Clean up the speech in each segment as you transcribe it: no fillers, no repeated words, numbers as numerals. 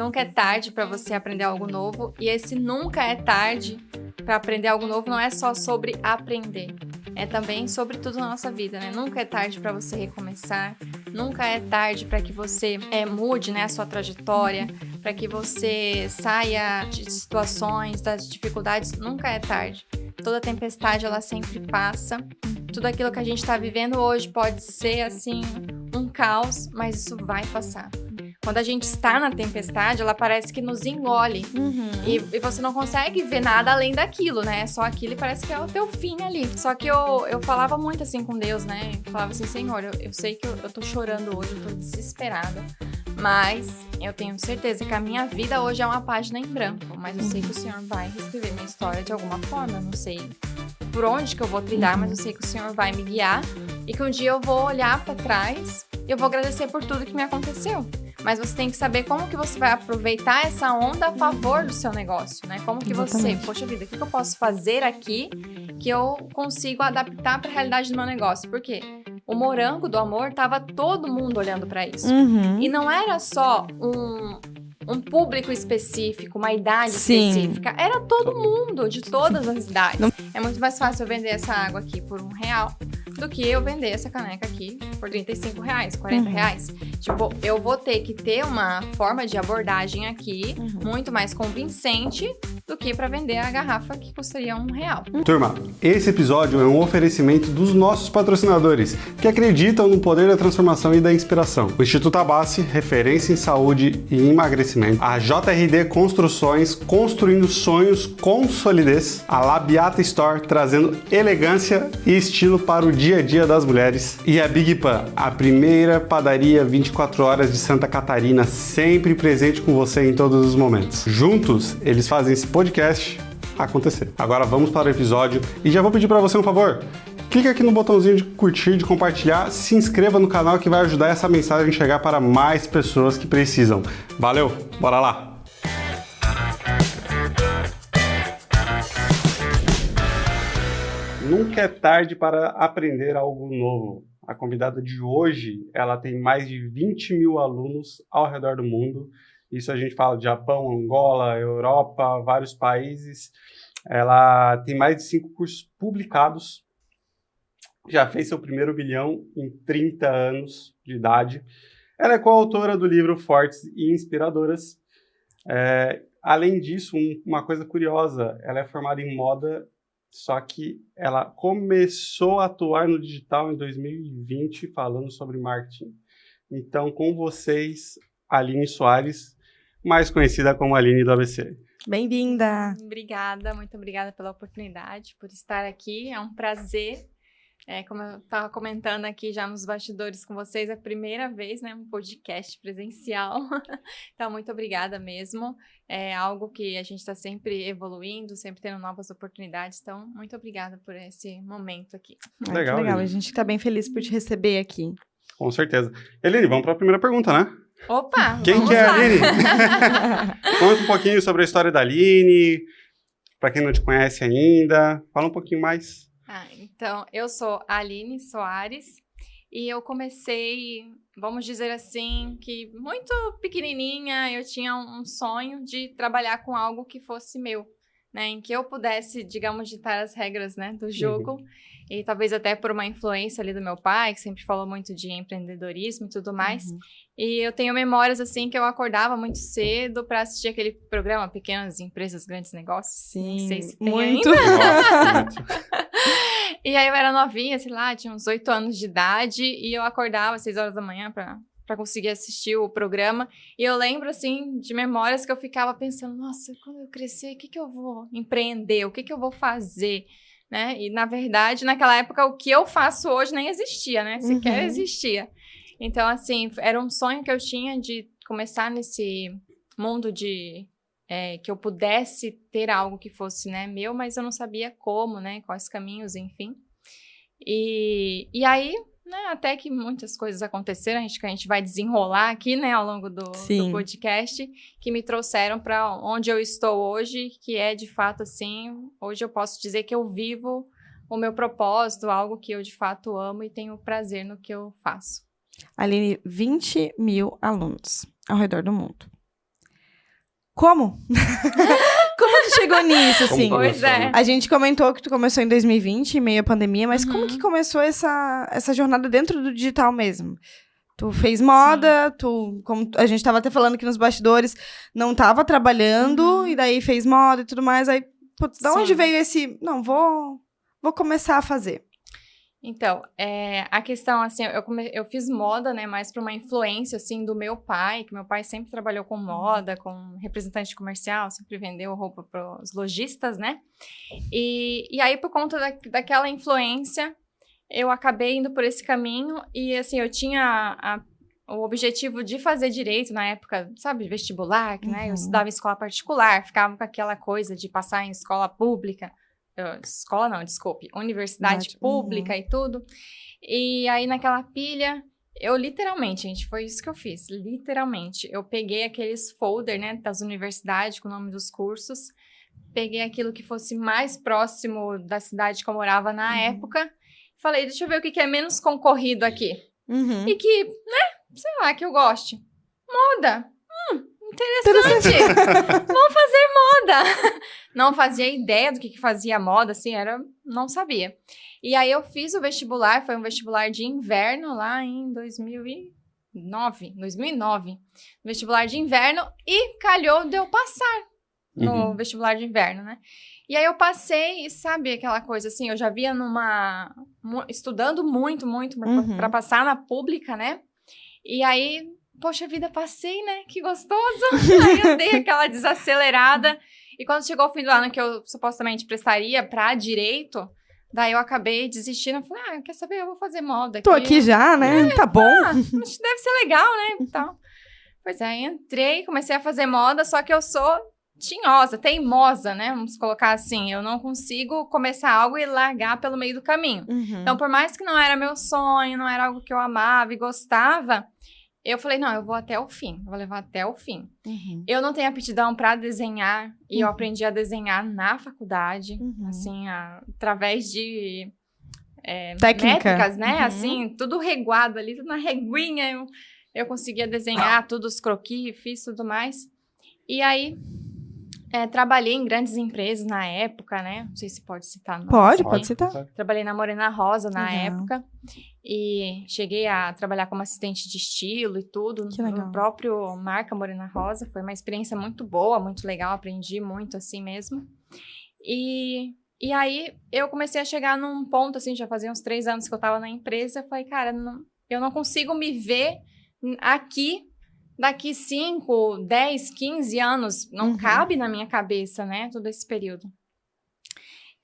nunca é tarde para você aprender algo novo. E esse nunca é tarde para aprender algo novo não é só sobre aprender. É também sobre tudo na nossa vida, né? Nunca é tarde para você recomeçar. Nunca é tarde para que você mude, né, a sua trajetória, para que você saia de situações, das dificuldades. Nunca é tarde. Toda tempestade, ela sempre passa. Tudo aquilo que a gente está vivendo hoje pode ser, assim, um caos, mas isso vai passar. Quando a gente está na tempestade, ela parece que nos engole. E você não consegue ver nada além daquilo, né? Só aquilo e parece que é o teu fim ali. Só que eu falava muito assim com Deus, né? Eu falava assim, Senhor, eu sei que eu tô chorando hoje, eu tô desesperada. Mas eu tenho certeza que a minha vida hoje é uma página em branco. Mas eu sei que o Senhor vai reescrever minha história de alguma forma. Eu não sei por onde que eu vou trilhar, mas eu sei que o Senhor vai me guiar. E que um dia eu vou olhar pra trás e eu vou agradecer por tudo que me aconteceu. Mas você tem que saber como que você vai aproveitar essa onda a favor do seu negócio, né? Como que você, poxa vida, o que eu posso fazer aqui que eu consigo adaptar para a realidade do meu negócio? Por quê? O Morango do Amor, tava todo mundo olhando para isso. E não era só um público específico, uma idade específica. Era todo mundo, de todas as idades. É muito mais fácil eu vender essa água aqui por R$1 do que eu vender essa caneca aqui por R$35, R$40. Tipo, eu vou ter que ter uma forma de abordagem aqui muito mais convincente do que para vender a garrafa que custaria R$1. Turma, esse episódio é um oferecimento dos nossos patrocinadores, que acreditam no poder da transformação e da inspiração. O Instituto Abassi, referência em saúde e emagrecimento. A JRD Construções, construindo sonhos com solidez. A Labiata Store, trazendo elegância e estilo para o dia a dia das mulheres. E a Big Pan, a primeira padaria 24 horas de Santa Catarina, sempre presente com você em todos os momentos. Juntos, eles fazem esse podcast acontecer. Agora vamos para o episódio e já vou pedir para você um favor. Clica aqui no botãozinho de curtir, de compartilhar, se inscreva no canal que vai ajudar essa mensagem a chegar para mais pessoas que precisam. Valeu, bora lá! Nunca é tarde para aprender algo novo. A convidada de hoje, ela tem mais de 20 mil alunos ao redor do mundo. Isso a gente fala de Japão, Angola, Europa, vários países. Ela tem mais de 5 cursos publicados. Já fez seu primeiro bilhão em 30 anos de idade. Ela é coautora do livro Fortes e Inspiradoras. Além disso, uma coisa curiosa, ela é formada em moda, só que ela começou a atuar no digital em 2020, falando sobre marketing. Então, com vocês, Aline Soares, mais conhecida como Aline do ABC. Bem-vinda! Obrigada, muito obrigada pela oportunidade, por estar aqui. É um prazer. Como eu estava comentando aqui já nos bastidores com vocês, é a primeira vez, né, um podcast presencial. Então, muito obrigada mesmo. É algo que a gente está sempre evoluindo, sempre tendo novas oportunidades. Então, muito obrigada por esse momento aqui. Legal, que legal. A gente está bem feliz por te receber aqui. Com certeza. Eline, vamos para a primeira pergunta, né? Opa! Quem que é a Aline? Conta um pouquinho sobre a história da Aline, para quem não te conhece ainda. Fala um pouquinho mais. Então, eu sou a Aline Soares e eu comecei, vamos dizer assim, que muito pequenininha eu tinha um sonho de trabalhar com algo que fosse meu, né? Em que eu pudesse, digamos, ditar as regras, né, do jogo. E talvez até por uma influência ali do meu pai, que sempre falou muito de empreendedorismo e tudo mais. E eu tenho memórias, assim, que eu acordava muito cedo para assistir aquele programa Pequenas Empresas, Grandes Negócios. Sim, não sei se tem muito. ainda. E aí eu era novinha, sei lá, tinha uns 8 anos de idade, e eu acordava às 6 horas da manhã pra conseguir assistir o programa. E eu lembro, assim, de memórias que eu ficava pensando, nossa, quando eu crescer, o que eu vou empreender? O que eu vou fazer? Né? E, na verdade, naquela época, o que eu faço hoje nem existia, né? Sequer existia. Então, assim, era um sonho que eu tinha de começar nesse mundo de... que eu pudesse ter algo que fosse, né, meu, mas eu não sabia como, né, quais caminhos, enfim. E aí, né, até que muitas coisas aconteceram, que a gente vai desenrolar aqui, né, ao longo do podcast, que me trouxeram para onde eu estou hoje, que é, de fato, assim, hoje eu posso dizer que eu vivo o meu propósito, algo que eu, de fato, amo e tenho prazer no que eu faço. Aline, 20 mil alunos ao redor do mundo. Como? Como tu chegou nisso, assim? Pois é. A gente comentou que tu começou em 2020, em meio à pandemia, mas como que começou essa jornada dentro do digital mesmo? Tu fez moda, como a gente tava até falando aqui nos bastidores, não tava trabalhando, e daí fez moda e tudo mais, aí, putz, da onde veio esse, não, vou começar a fazer? Então, a questão, assim, eu fiz moda, né, mais para uma influência, assim, do meu pai, que meu pai sempre trabalhou com moda, com representante comercial, sempre vendeu roupa para os lojistas, né, e aí, por conta daquela influência, eu acabei indo por esse caminho, e, assim, eu tinha o objetivo de fazer direito na época, sabe, vestibular, que, né, eu estudava em escola particular, ficava com aquela coisa de passar em escola pública, escola não, desculpe, universidade pública e tudo. E aí, naquela pilha, eu literalmente, gente, foi isso que eu fiz. Literalmente, eu peguei aqueles folder, né, das universidades com o nome dos cursos, peguei aquilo que fosse mais próximo da cidade que eu morava na época, falei, deixa eu ver o que é menos concorrido aqui. E que, né, sei lá, que eu goste. Moda. Interessante. Vou fazer moda. Não fazia ideia do que fazia moda, assim, não sabia. E aí eu fiz o vestibular, foi um vestibular de inverno lá em 2009. Vestibular de inverno e calhou de eu passar no vestibular de inverno, né? E aí eu passei e sabe aquela coisa assim, eu já via estudando muito para passar na pública, né? E aí, poxa vida, passei, né? Que gostoso! Aí eu dei aquela desacelerada. E quando chegou o fim do ano que eu supostamente prestaria para direito, daí eu acabei desistindo. Eu falei, quer saber? Eu vou fazer moda aqui. Tô aqui já, né? Tá bom. Acho que deve ser legal, né? Então, pois é, entrei, comecei a fazer moda, só que eu sou tinhosa, teimosa, né? Vamos colocar assim, eu não consigo começar algo e largar pelo meio do caminho. Então, por mais que não era meu sonho, não era algo que eu amava e gostava, eu falei, não, eu vou até o fim, vou levar até o fim. Eu não tenho aptidão para desenhar, e eu aprendi a desenhar na faculdade, assim, através de métricas, né? Assim, tudo reguado ali, tudo na reguinha, eu conseguia desenhar tudo, os croquis, fiz tudo mais. E aí, trabalhei em grandes empresas na época, né? Não sei se pode citar. Pode citar. Trabalhei na Morena Rosa na época. E cheguei a trabalhar como assistente de estilo e tudo. No próprio marca Morena Rosa. Foi uma experiência muito boa, muito legal. Aprendi muito assim mesmo. E aí, eu comecei a chegar num ponto, assim, já fazia uns 3 anos que eu tava na empresa. Eu falei, cara, eu não consigo me ver aqui daqui 5, 10, 15 anos. Não cabe na minha cabeça, né? Todo esse período.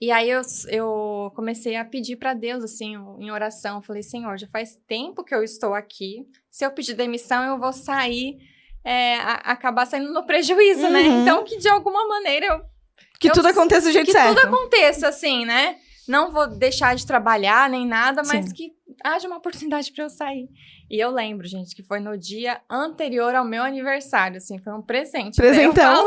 E aí, eu comecei a pedir para Deus, assim, em oração. Eu falei, Senhor, já faz tempo que eu estou aqui. Se eu pedir demissão, eu vou sair, acabar saindo no prejuízo, né? Então, que de alguma maneira que tudo aconteça do jeito certo. Que tudo aconteça, assim, né? Não vou deixar de trabalhar nem nada, mas que haja uma oportunidade para eu sair. E eu lembro, gente, que foi no dia anterior ao meu aniversário, assim, foi um presente. Presentão.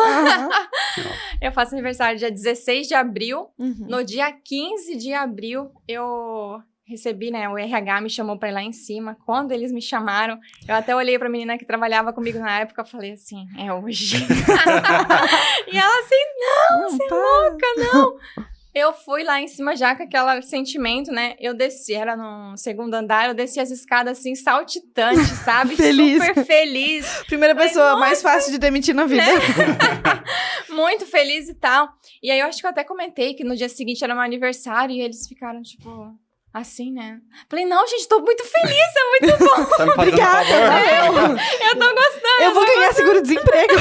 Eu faço aniversário dia 16 de abril. No dia 15 de abril, eu recebi, né, o RH me chamou pra ir lá em cima. Quando eles me chamaram, eu até olhei pra menina que trabalhava comigo na época, eu falei assim, é hoje. E ela assim, não, você é louca, não. Eu fui lá em cima já com aquele sentimento, né? Eu desci, era no 2º andar, eu desci as escadas assim, saltitante, sabe? Feliz. Super feliz. Primeira pessoa mais fácil de demitir na vida. Né? Muito feliz e tal. E aí eu acho que eu até comentei que no dia seguinte era meu aniversário e eles ficaram tipo... Assim, né? Falei, não, gente, tô muito feliz, é muito bom. Tá me fazendo Obrigada, favor? Eu tô gostando. Eu vou ganhar seguro-desemprego.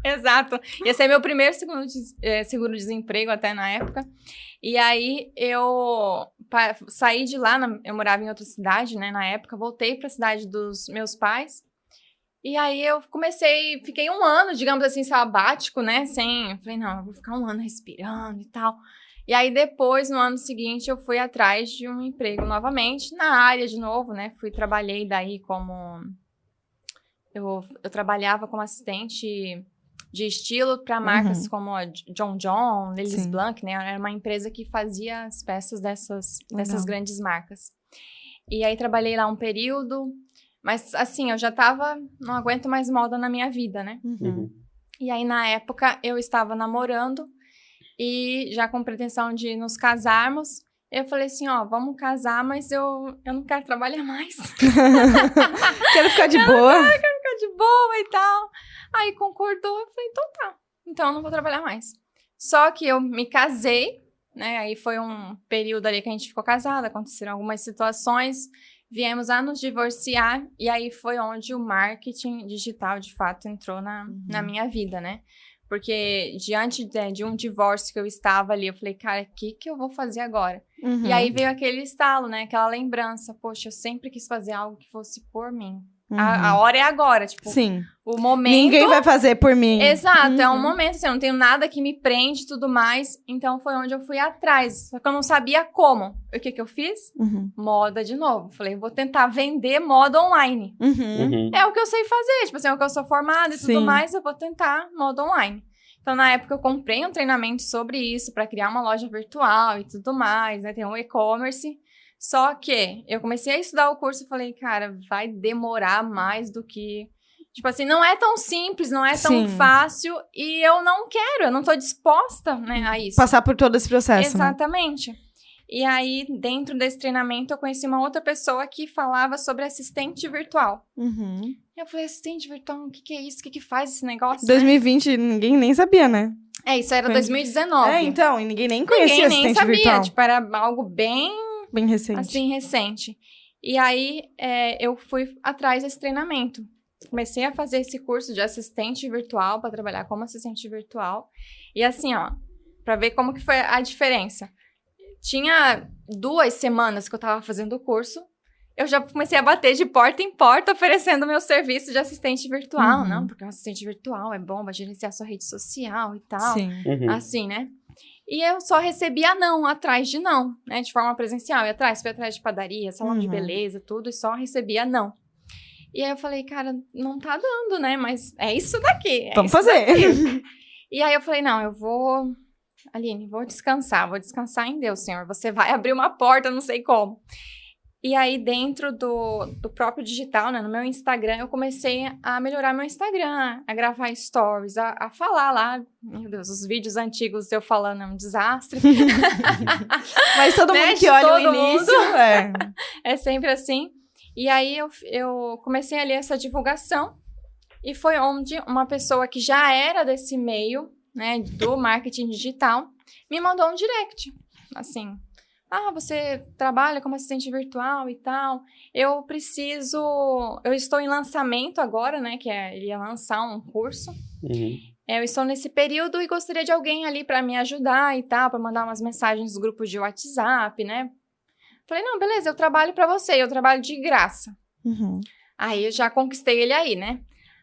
Exato. Ia ser meu primeiro seguro-desemprego até na época. E aí, eu saí de lá, eu morava em outra cidade, né, na época. Voltei pra cidade dos meus pais. E aí, eu fiquei 1 ano, digamos assim, sabático, né, falei, não, eu vou ficar 1 ano respirando e tal. E aí, depois, no ano seguinte, eu fui atrás de um emprego novamente, na área de novo, né? Trabalhei daí como... Eu trabalhava como assistente de estilo para marcas como a John, Lillis Blanc, né? Era uma empresa que fazia as peças dessas grandes marcas. E aí, trabalhei lá um período, mas, assim, eu já não aguento mais moda na minha vida, né? E aí, na época, eu estava namorando e já com pretensão de nos casarmos. Eu falei assim, ó, vamos casar, mas eu não quero trabalhar mais. Quero ficar de boa. Ficar de boa e tal. Aí concordou, eu falei, então tá. Então eu não vou trabalhar mais. Só que eu me casei, né? Aí foi um período ali que a gente ficou casada, aconteceram algumas situações. Viemos a nos divorciar e aí foi onde o marketing digital, de fato, entrou na minha vida, né? Porque diante de um divórcio que eu estava ali, eu falei, cara, o que eu vou fazer agora? E aí veio aquele estalo, né? Aquela lembrança. Poxa, eu sempre quis fazer algo que fosse por mim. A hora é agora, tipo, Sim. O momento... Ninguém vai fazer por mim. Exato, é um momento, assim, eu não tenho nada que me prende e tudo mais, então foi onde eu fui atrás, só que eu não sabia como. O que eu fiz? Moda de novo. Falei, vou tentar vender moda online. É o que eu sei fazer, tipo assim, é o que eu sou formada e tudo mais, eu vou tentar moda online. Então, na época, eu comprei um treinamento sobre isso, para criar uma loja virtual e tudo mais, né, tem um e-commerce. Só que eu comecei a estudar o curso e falei, cara, vai demorar mais do que... Tipo assim, não é tão simples, não é tão fácil e eu não tô disposta, né, a isso. Passar por todo esse processo, Exatamente. Né? E aí, dentro desse treinamento, eu conheci uma outra pessoa que falava sobre assistente virtual. Eu falei, assistente virtual, o que é isso? O que faz esse negócio? 2020, ninguém nem sabia, né? Isso era 2019. Então, e ninguém nem conhecia assistente virtual. Ninguém nem sabia, tipo, era algo bem recente. Assim, recente. E aí, eu fui atrás desse treinamento. Comecei a fazer esse curso de assistente virtual, para trabalhar como assistente virtual. E assim, ó, para ver como que foi a diferença. Tinha 2 semanas que eu tava fazendo o curso, eu já comecei a bater de porta em porta, oferecendo meu serviço de assistente virtual. Não, porque um assistente virtual é bom, vai gerenciar sua rede social e tal. Sim. Assim, né? E eu só recebia não, atrás de não, né? De forma presencial. Fui atrás de padaria, salão de beleza, tudo, e só recebia não. E aí eu falei, cara, não tá dando, né? Mas é isso daqui. Vamos fazer. E aí eu falei, não, Aline, vou descansar em Deus, Senhor. Você vai abrir uma porta, não sei como. E aí, dentro do próprio digital, né, no meu Instagram, eu comecei a melhorar meu Instagram, a gravar stories, a falar lá. Meu Deus, os vídeos antigos eu falando é um desastre. Mas todo mundo que olha o início, é sempre assim. E aí, eu comecei ali essa divulgação. E foi onde uma pessoa que já era desse meio, né, do marketing digital, me mandou um direct, assim... você trabalha como assistente virtual e tal. Eu estou em lançamento agora, né? Ele ia lançar um curso. Eu estou nesse período e gostaria de alguém ali para me ajudar e tal, para mandar umas mensagens nos grupos de WhatsApp, né? Falei, não, beleza, eu trabalho para você, eu trabalho de graça. Aí eu já conquistei ele aí, né?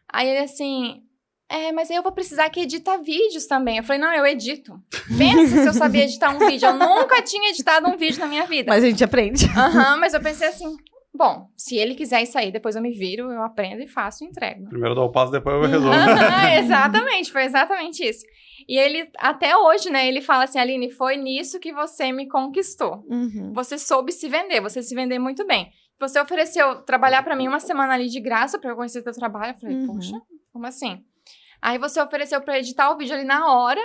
Aí ele assim... mas aí eu vou precisar que editar vídeos também. Eu falei, não, eu edito. Pensa se eu sabia editar um vídeo. Eu nunca tinha editado um vídeo na minha vida. Mas a gente aprende. Mas eu pensei assim, bom, se ele quiser isso aí, depois eu me viro, eu aprendo e faço e entrego. Primeiro eu dou o passo, depois eu resolvo. Exatamente, foi exatamente isso. E ele, até hoje, né, ele fala assim, Aline, foi nisso que você me conquistou. Você soube se vender, você se vendeu muito bem. Você ofereceu trabalhar pra mim uma semana ali de graça pra eu conhecer teu trabalho. Eu falei, poxa, como assim? Aí você ofereceu pra editar o vídeo ali na hora,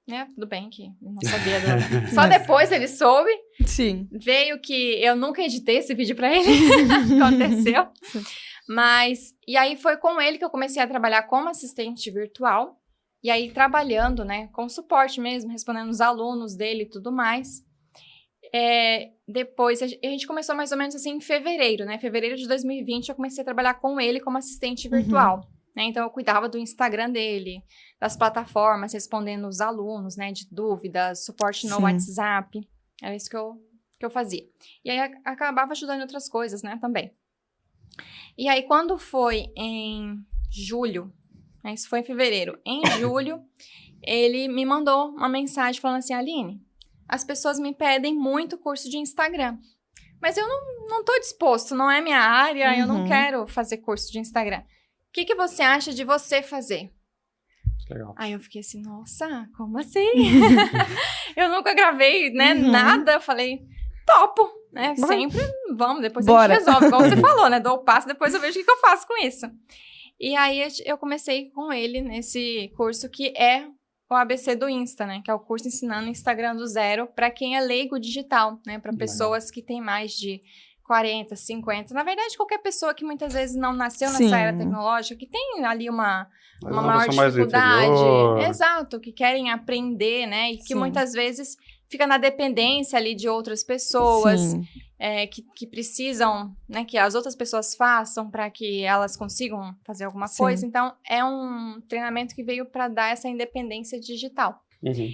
né? Tudo bem que eu não sabia. Só depois ele soube. Sim. Veio que eu nunca editei esse vídeo pra ele. Aconteceu. Mas, e aí foi com ele que eu comecei a trabalhar como assistente virtual. E aí trabalhando, né? Com suporte mesmo, respondendo os alunos dele e tudo mais. Depois, a gente começou mais ou menos assim em fevereiro, né? Fevereiro de 2020 eu comecei a trabalhar com ele como assistente virtual. Né? Então, eu cuidava do Instagram dele, das plataformas, respondendo os alunos, né, de dúvidas, suporte no WhatsApp. Era isso que eu fazia. E aí, acabava ajudando em outras coisas, né, também. E aí, quando foi em julho, né, isso foi em fevereiro, em julho, ele me mandou uma mensagem falando assim, Aline, as pessoas me pedem muito curso de Instagram, mas eu não tô disposto, não é minha área, eu não quero fazer curso de Instagram. O que você acha de você fazer? Legal. Aí eu fiquei assim, nossa, como assim? Eu nunca gravei, né, nada. Eu falei, topo, né? Sempre, vamos, depois a gente resolve. Igual você falou, né? Dou o passo, depois eu vejo o que eu faço com isso. E aí eu comecei com ele nesse curso que é o ABC do Insta, né? Que é o curso ensinando Instagram do zero para quem é leigo digital, né? Para pessoas que têm mais de 40, 50. Na verdade, qualquer pessoa que muitas vezes não nasceu nessa era tecnológica, que tem ali uma maior dificuldade. Exato, que querem aprender, né? E que muitas vezes fica na dependência ali de outras pessoas. Que precisam, né, que as outras pessoas façam para que elas consigam fazer alguma coisa. Então, é um treinamento que veio para dar essa independência digital. Uhum.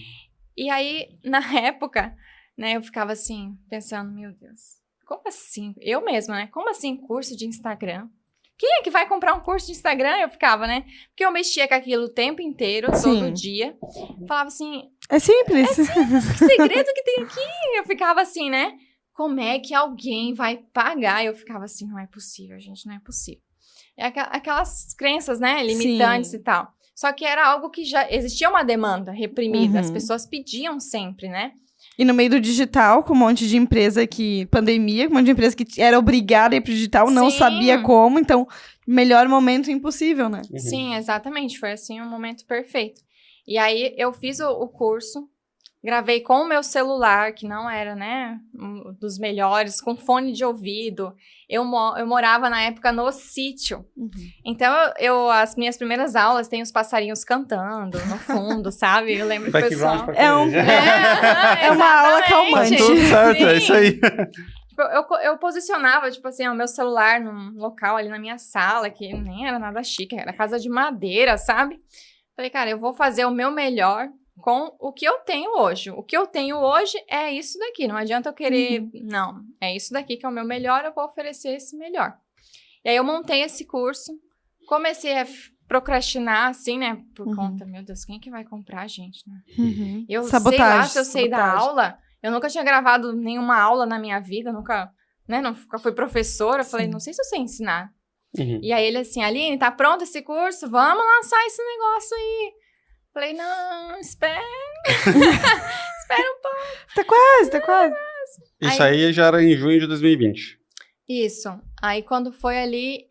E aí, na época, né, eu ficava assim, pensando, meu Deus, como assim? Eu mesma, né? Como assim curso de Instagram? Quem é que vai comprar um curso de Instagram? Eu ficava, né? Porque eu mexia com aquilo o tempo inteiro, todo dia. Falava assim... É simples. Que segredo que tem aqui? Eu ficava assim, né? Como é que alguém vai pagar? Eu ficava assim, não é possível, gente, não é possível. É aquelas crenças, né, limitantes e tal. Só que era algo que já existia uma demanda reprimida. As pessoas pediam sempre, né? E no meio do digital, com um monte de empresa pandemia, com um monte de empresa que era obrigada a ir pro digital, não sabia como, então, melhor momento impossível, né? Uhum. Sim, exatamente. Foi, assim, um momento perfeito. E aí, eu fiz o curso, gravei com o meu celular, que não era, né, um dos melhores, com fone de ouvido. Eu morava, na época, no sítio. Então, as minhas primeiras aulas, tem os passarinhos cantando no fundo, sabe? Eu lembro que o pessoal... É uma aula calmante. Tudo certo, é isso aí. Eu posicionava, tipo assim, o meu celular num local ali na minha sala, que nem era nada chique, era casa de madeira, sabe? Falei, cara, eu vou fazer o meu melhor com o que eu tenho hoje. O que eu tenho hoje é isso daqui. Não adianta eu querer... Não, é isso daqui que é o meu melhor, eu vou oferecer esse melhor. E aí eu montei esse curso, comecei a procrastinar, assim, né? Por conta, meu Deus, quem é que vai comprar, gente? Né? Eu sei lá se eu sei dar aula. Eu nunca tinha gravado nenhuma aula na minha vida, nunca fui professora. Eu falei, não sei se eu sei ensinar. E aí ele assim, Aline, tá pronto esse curso? Vamos lançar esse negócio aí. Falei, não, espera. Espera um pouco. Tá quase. Isso aí já era em junho de 2020. Isso. Aí quando foi ali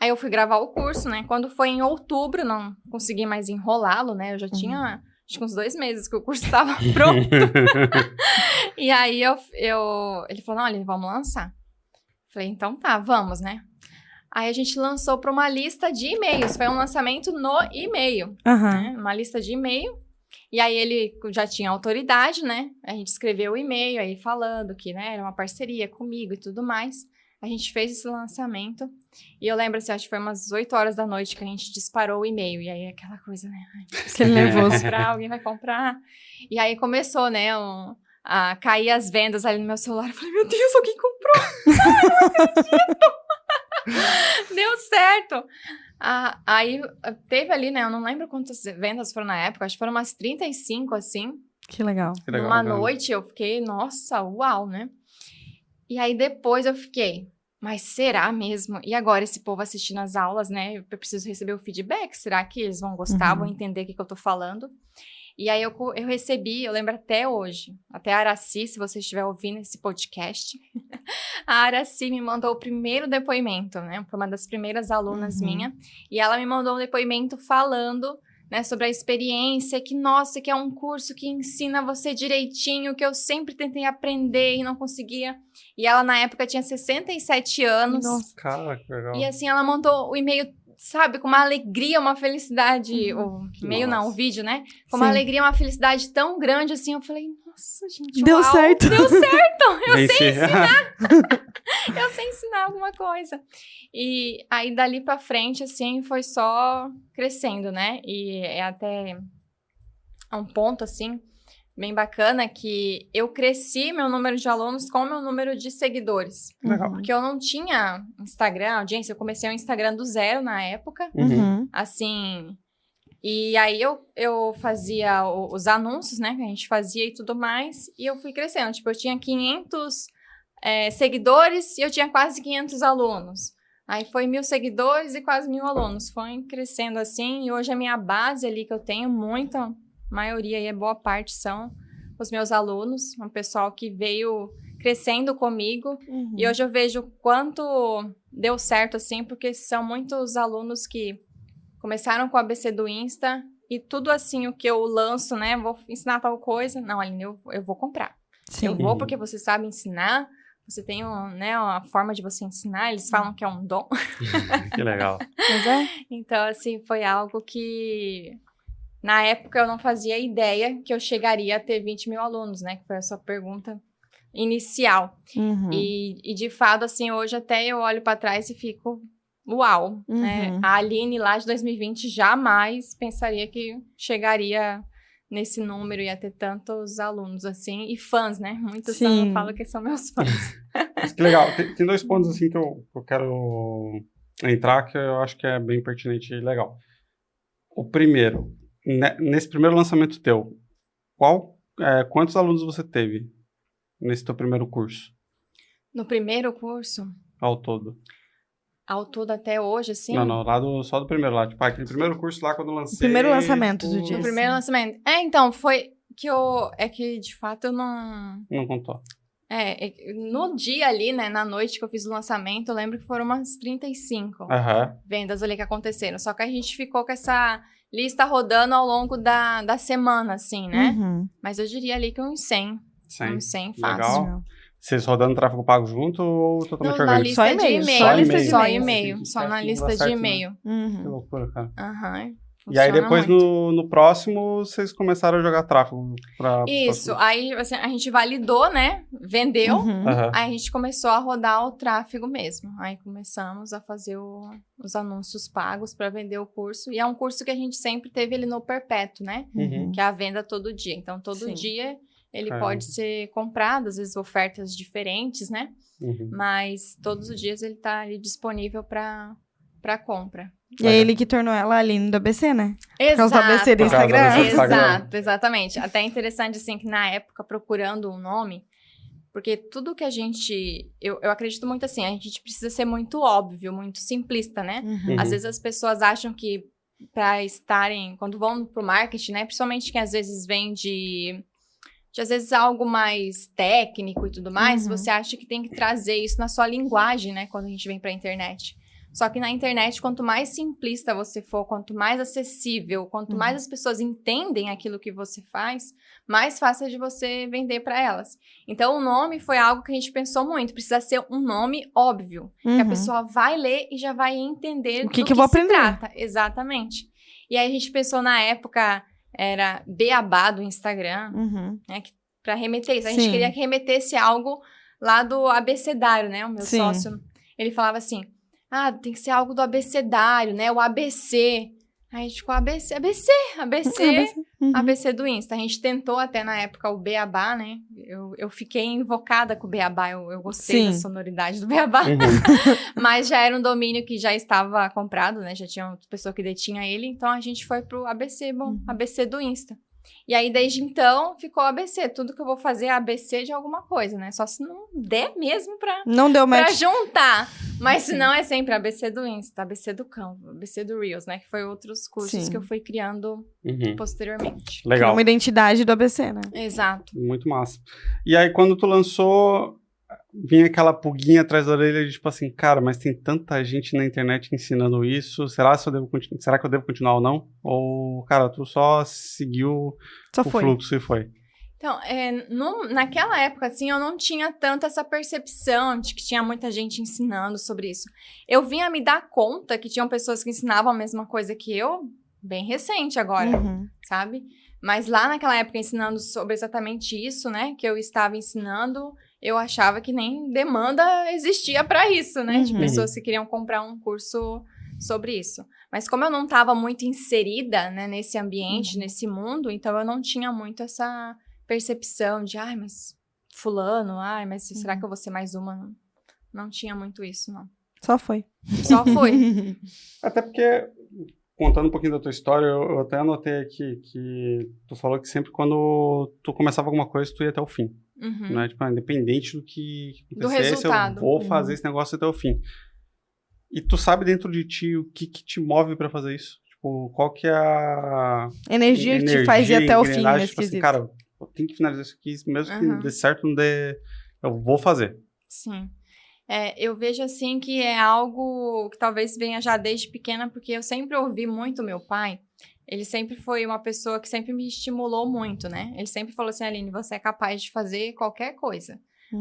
Aí eu fui gravar o curso, né? Quando foi em outubro, não consegui mais enrolá-lo, né? Eu já tinha, acho que uns 2 meses que o curso estava pronto. E aí ele falou, não, Aline, vamos lançar. Falei, então tá, vamos, né? Aí a gente lançou para uma lista de e-mails. Foi um lançamento no e-mail. Né? Uma lista de e-mail. E aí ele já tinha autoridade, né? A gente escreveu o e-mail aí falando que, né, era uma parceria comigo e tudo mais. A gente fez esse lançamento. E eu lembro, assim, acho que foi umas 8 horas da noite que a gente disparou o e-mail. E aí aquela coisa, né? Aquele nervoso. Alguém vai comprar. E aí começou, né? A cair as vendas ali no meu celular. Eu falei, meu Deus, alguém comprou! Ai, não acredito! Deu certo! Aí teve ali, né? Eu não lembro quantas vendas foram na época, acho que foram umas 35, assim. Que legal. Numa noite eu fiquei, nossa, uau, né? E aí depois eu fiquei, mas será mesmo? E agora esse povo assistindo as aulas, né? Eu preciso receber o feedback, será que eles vão gostar, vão entender o que eu tô falando? E aí eu recebi, eu lembro até hoje, até a Araci, se você estiver ouvindo esse podcast, a Araci me mandou o primeiro depoimento, né? Foi uma das primeiras alunas minha, e ela me mandou um depoimento falando, né, sobre a experiência, que, nossa, que é um curso que ensina você direitinho, que eu sempre tentei aprender e não conseguia. E ela, na época, tinha 67 anos. Nossa, cara, que legal. E assim, ela mandou o e-mail, sabe, com uma alegria, uma felicidade, o e-mail não, o vídeo, né? Com uma alegria, uma felicidade tão grande, assim, eu falei, nossa, gente, deu certo. Deu certo, eu sei ensinar. Eu sei ensinar alguma coisa. E aí, dali pra frente, assim, foi só crescendo, né? E é até um ponto, assim, bem bacana, que eu cresci meu número de alunos com o meu número de seguidores. Legal. Porque eu não tinha Instagram, audiência, eu comecei o Instagram do zero na época, assim... E aí eu fazia os anúncios, né, que a gente fazia e tudo mais, e eu fui crescendo. Tipo, eu tinha 500 seguidores e eu tinha quase 500 alunos. Aí foi 1.000 seguidores e quase 1.000 alunos. Foi crescendo assim, e hoje a minha base ali que eu tenho, muita maioria e boa parte são os meus alunos, um pessoal que veio crescendo comigo. Uhum. E hoje eu vejo o quanto deu certo, assim, porque são muitos alunos que começaram com o ABC do Insta e tudo assim, o que eu lanço, né? Vou ensinar tal coisa. Não, Aline, eu vou comprar. Sim. Eu vou porque você sabe ensinar, você tem uma forma de você ensinar, eles falam que é um dom. Que legal. Mas é. Então, assim, foi algo que, na época, eu não fazia ideia que eu chegaria a ter 20 mil alunos, né? Que foi a sua pergunta inicial. Uhum. E de fato, assim, hoje até eu olho para trás e fico, uau, né? Uhum. A Aline lá de 2020 jamais pensaria que chegaria nesse número, ia ter tantos alunos, assim, e fãs, né? Muitos Sim. falam que são meus fãs. Mas que legal. Tem 2 pontos assim que eu quero entrar que eu acho que é bem pertinente e legal. O primeiro, nesse primeiro lançamento teu, quantos alunos você teve nesse teu primeiro curso No primeiro curso, ao todo? ao todo até hoje, assim... Não, só do primeiro lá. Tipo, aquele primeiro curso lá quando eu lancei. O primeiro lançamento do tipo, dia. No primeiro lançamento. Então, foi que é que, de fato, eu não... Não contou. No dia ali, né, na noite que eu fiz o lançamento, eu lembro que foram umas 35 Aham. vendas ali que aconteceram. Só que a gente ficou com essa lista rodando ao longo da semana, assim, né? Uhum. Mas eu diria ali que uns 100. Sim. Uns 100 fácil. Legal. Vocês rodando tráfego pago junto ou totalmente Na orgânico? lista Só de e-mail, e-mail. só lista de Só e-mail. e-mail. Só na lista de e-mail. Que Uhum. loucura, cara. Aham. E aí Funciona depois muito. no próximo vocês começaram a jogar tráfego pra... Isso. Aí assim, a gente validou, né? Vendeu. Uhum. Aham. Aí a gente começou a rodar o tráfego mesmo. Aí começamos a fazer os anúncios pagos para vender o curso. E é um curso que a gente sempre teve ele no perpétuo, né? Uhum. Que é a venda todo dia. Então, todo Sim. dia ele Caramba. pode ser comprado, às vezes ofertas diferentes, né? Uhum. Mas todos os dias ele tá ali disponível para compra. E é ele que tornou ela a Aline do ABC, né? Por causa Exato. do ABC do Por causa do Instagram. ABC do Instagram. Exato, exatamente. Até é interessante, assim, que na época, procurando um nome, porque tudo que a gente... Eu acredito muito assim, a gente precisa ser muito óbvio, muito simplista, né? Uhum. Às vezes as pessoas acham que para estarem... Quando vão pro marketing, né? Principalmente quem às vezes vem de às vezes algo mais técnico e tudo mais, Uhum. você acha que tem que trazer isso na sua linguagem, né? Quando a gente vem pra internet. Só que na internet, quanto mais simplista você for, quanto mais acessível, quanto mais as pessoas entendem aquilo que você faz, mais fácil é de você vender para elas. Então, o nome foi algo que a gente pensou muito. Precisa ser um nome óbvio, que a Uhum. pessoa vai ler e já vai entender O que do que eu vou se aprender. trata. Exatamente. E aí, a gente pensou na época, era Beabá do Instagram, Uhum. né, para remeter isso. A Sim. gente queria que remetesse algo lá do abecedário, né? O meu Sim. sócio, ele falava assim, tem que ser algo do abecedário, né? O ABC. Aí a gente ficou ABC, Uhum. ABC do Insta. A gente tentou até na época o Beabá, né? Eu fiquei invocada com o Beabá, eu gostei da Sim. sonoridade do Beabá. Uhum. Mas já era um domínio que já estava comprado, né? Já tinha outra pessoa que detinha ele, então a gente foi pro ABC, ABC do Insta. E aí, desde então, ficou ABC. Tudo que eu vou fazer é ABC de alguma coisa, né? Só se não der mesmo pra Não deu pra match. juntar. Mas se não, é sempre ABC do Insta, ABC do Canva, ABC do Reels, né? Que foi outros cursos Sim. que eu fui criando Uhum. posteriormente. Legal. Uma identidade do ABC, né? Exato. Muito massa. E aí, quando tu lançou, vinha aquela pulguinha atrás da orelha de tipo assim, cara, mas tem tanta gente na internet ensinando isso, será que eu devo continuar ou não? Ou, cara, tu só seguiu Só o foi. fluxo e foi? Então, naquela época, assim, eu não tinha tanto essa percepção de que tinha muita gente ensinando sobre isso. Eu vinha me dar conta que tinham pessoas que ensinavam a mesma coisa que eu, bem recente agora, Uhum. sabe? Mas lá naquela época, ensinando sobre exatamente isso, né, que eu estava ensinando, eu achava que nem demanda existia para isso, né, de Uhum. pessoas que queriam comprar um curso sobre isso. Mas como eu não estava muito inserida, né, nesse ambiente, nesse mundo, então eu não tinha muito essa percepção de, mas fulano, mas será que eu vou ser mais uma? Não tinha muito isso, não. Só foi. Só foi. Até porque, contando um pouquinho da tua história, eu até anotei aqui que tu falou que sempre quando tu começava alguma coisa, tu ia até o fim. Uhum. Né? Tipo, independente do que Do acontecesse, resultado. eu vou fazer esse negócio até o fim. E tu sabe dentro de ti o que te move pra fazer isso? Tipo, qual que é a Energia que te faz ir até o fim engrenagem, nesse tipo assim, quesito. cara, eu tenho que finalizar isso aqui, mesmo que Uhum. dê certo, não dê Eu vou fazer. Sim. Eu vejo assim que é algo que talvez venha já desde pequena, porque eu sempre ouvi muito meu pai. Ele sempre foi uma pessoa que sempre me estimulou muito, né? Ele sempre falou assim, Aline, você é capaz de fazer qualquer coisa.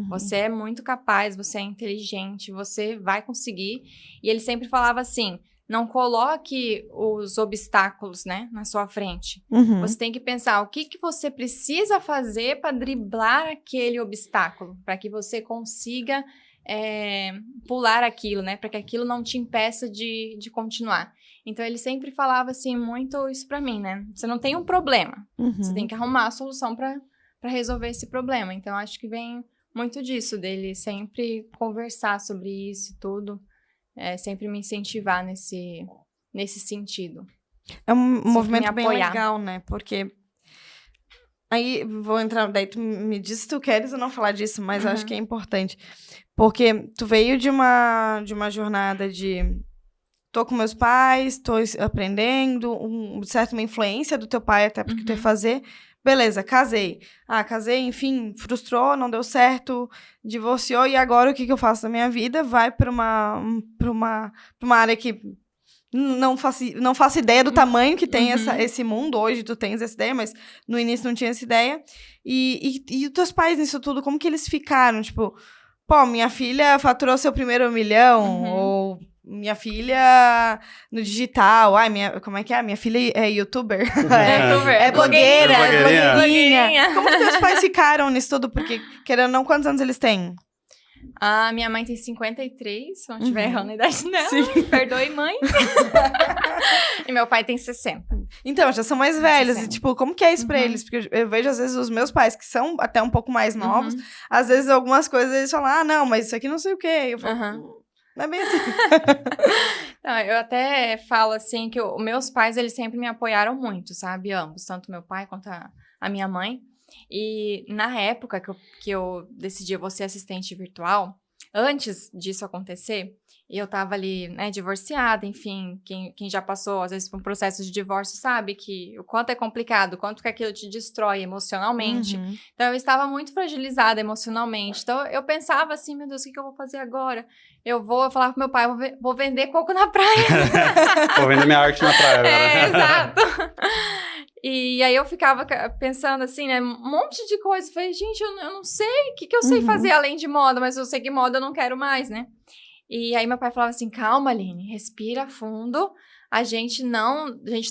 Você é muito capaz, você é inteligente, você vai conseguir. E ele sempre falava assim, não coloque os obstáculos, né, na sua frente. Você tem que pensar o que você precisa fazer para driblar aquele obstáculo, para que você consiga pular aquilo, né, para que aquilo não te impeça de continuar. Então, ele sempre falava, assim, muito isso pra mim, né? Você não tem um problema. Você tem que arrumar a solução pra resolver esse problema. Então, acho que vem muito disso, dele sempre conversar sobre isso e tudo. Sempre me incentivar nesse sentido. É um Sempre movimento me bem apoiar. legal, né? Porque... Aí, vou entrar... Daí, tu me diz se tu queres ou não falar disso, mas eu acho que é importante. Porque tu veio de uma jornada de... Tô com meus pais, tô aprendendo, certo, uma influência do teu pai, até porque tu ia fazer. Beleza, casei. Casei, enfim, frustrou, não deu certo, divorciou, e agora o que eu faço na minha vida? Vai pra uma área que não faço ideia do tamanho que tem esse mundo. Hoje tu tens essa ideia, mas no início não tinha essa ideia. E os teus pais nisso tudo, como que eles ficaram? Tipo, pô, minha filha faturou seu primeiro 1 milhão, ou... Minha filha no digital. Como é que é? Minha filha é youtuber. É blogueira. É blogueirinha. Como que teus pais ficaram nisso tudo? Porque, querendo ou não, quantos anos eles têm? A minha mãe tem 53, se não estiver errando a idade dela. Sim. Perdoe, mãe. E meu pai tem 60. Então, já são mais velhos. 60. E, tipo, como que é isso pra eles? Porque eu vejo, às vezes, os meus pais, que são até um pouco mais novos, às vezes, algumas coisas, eles falam, não, mas isso aqui não sei o quê. Eu falo... Não é bem assim. Não, eu até falo assim que meus pais, eles sempre me apoiaram muito, sabe? Ambos, tanto meu pai quanto a minha mãe. E na época que eu decidi eu vou ser assistente virtual, antes disso acontecer, eu tava ali, né, divorciada, enfim, quem já passou, às vezes, por um processo de divórcio sabe o quanto é complicado, o quanto que aquilo te destrói emocionalmente. Então, eu estava muito fragilizada emocionalmente. Então, eu pensava assim, meu Deus, o que eu vou fazer agora? Eu falava pro meu pai, vou vender coco na praia. Vou vender minha arte na praia agora. Exato. E aí eu ficava pensando assim, né, um monte de coisa. Falei, gente, eu não sei o que eu sei fazer além de moda, mas eu sei que moda eu não quero mais, né? E aí meu pai falava assim, calma, Aline, respira fundo, a gente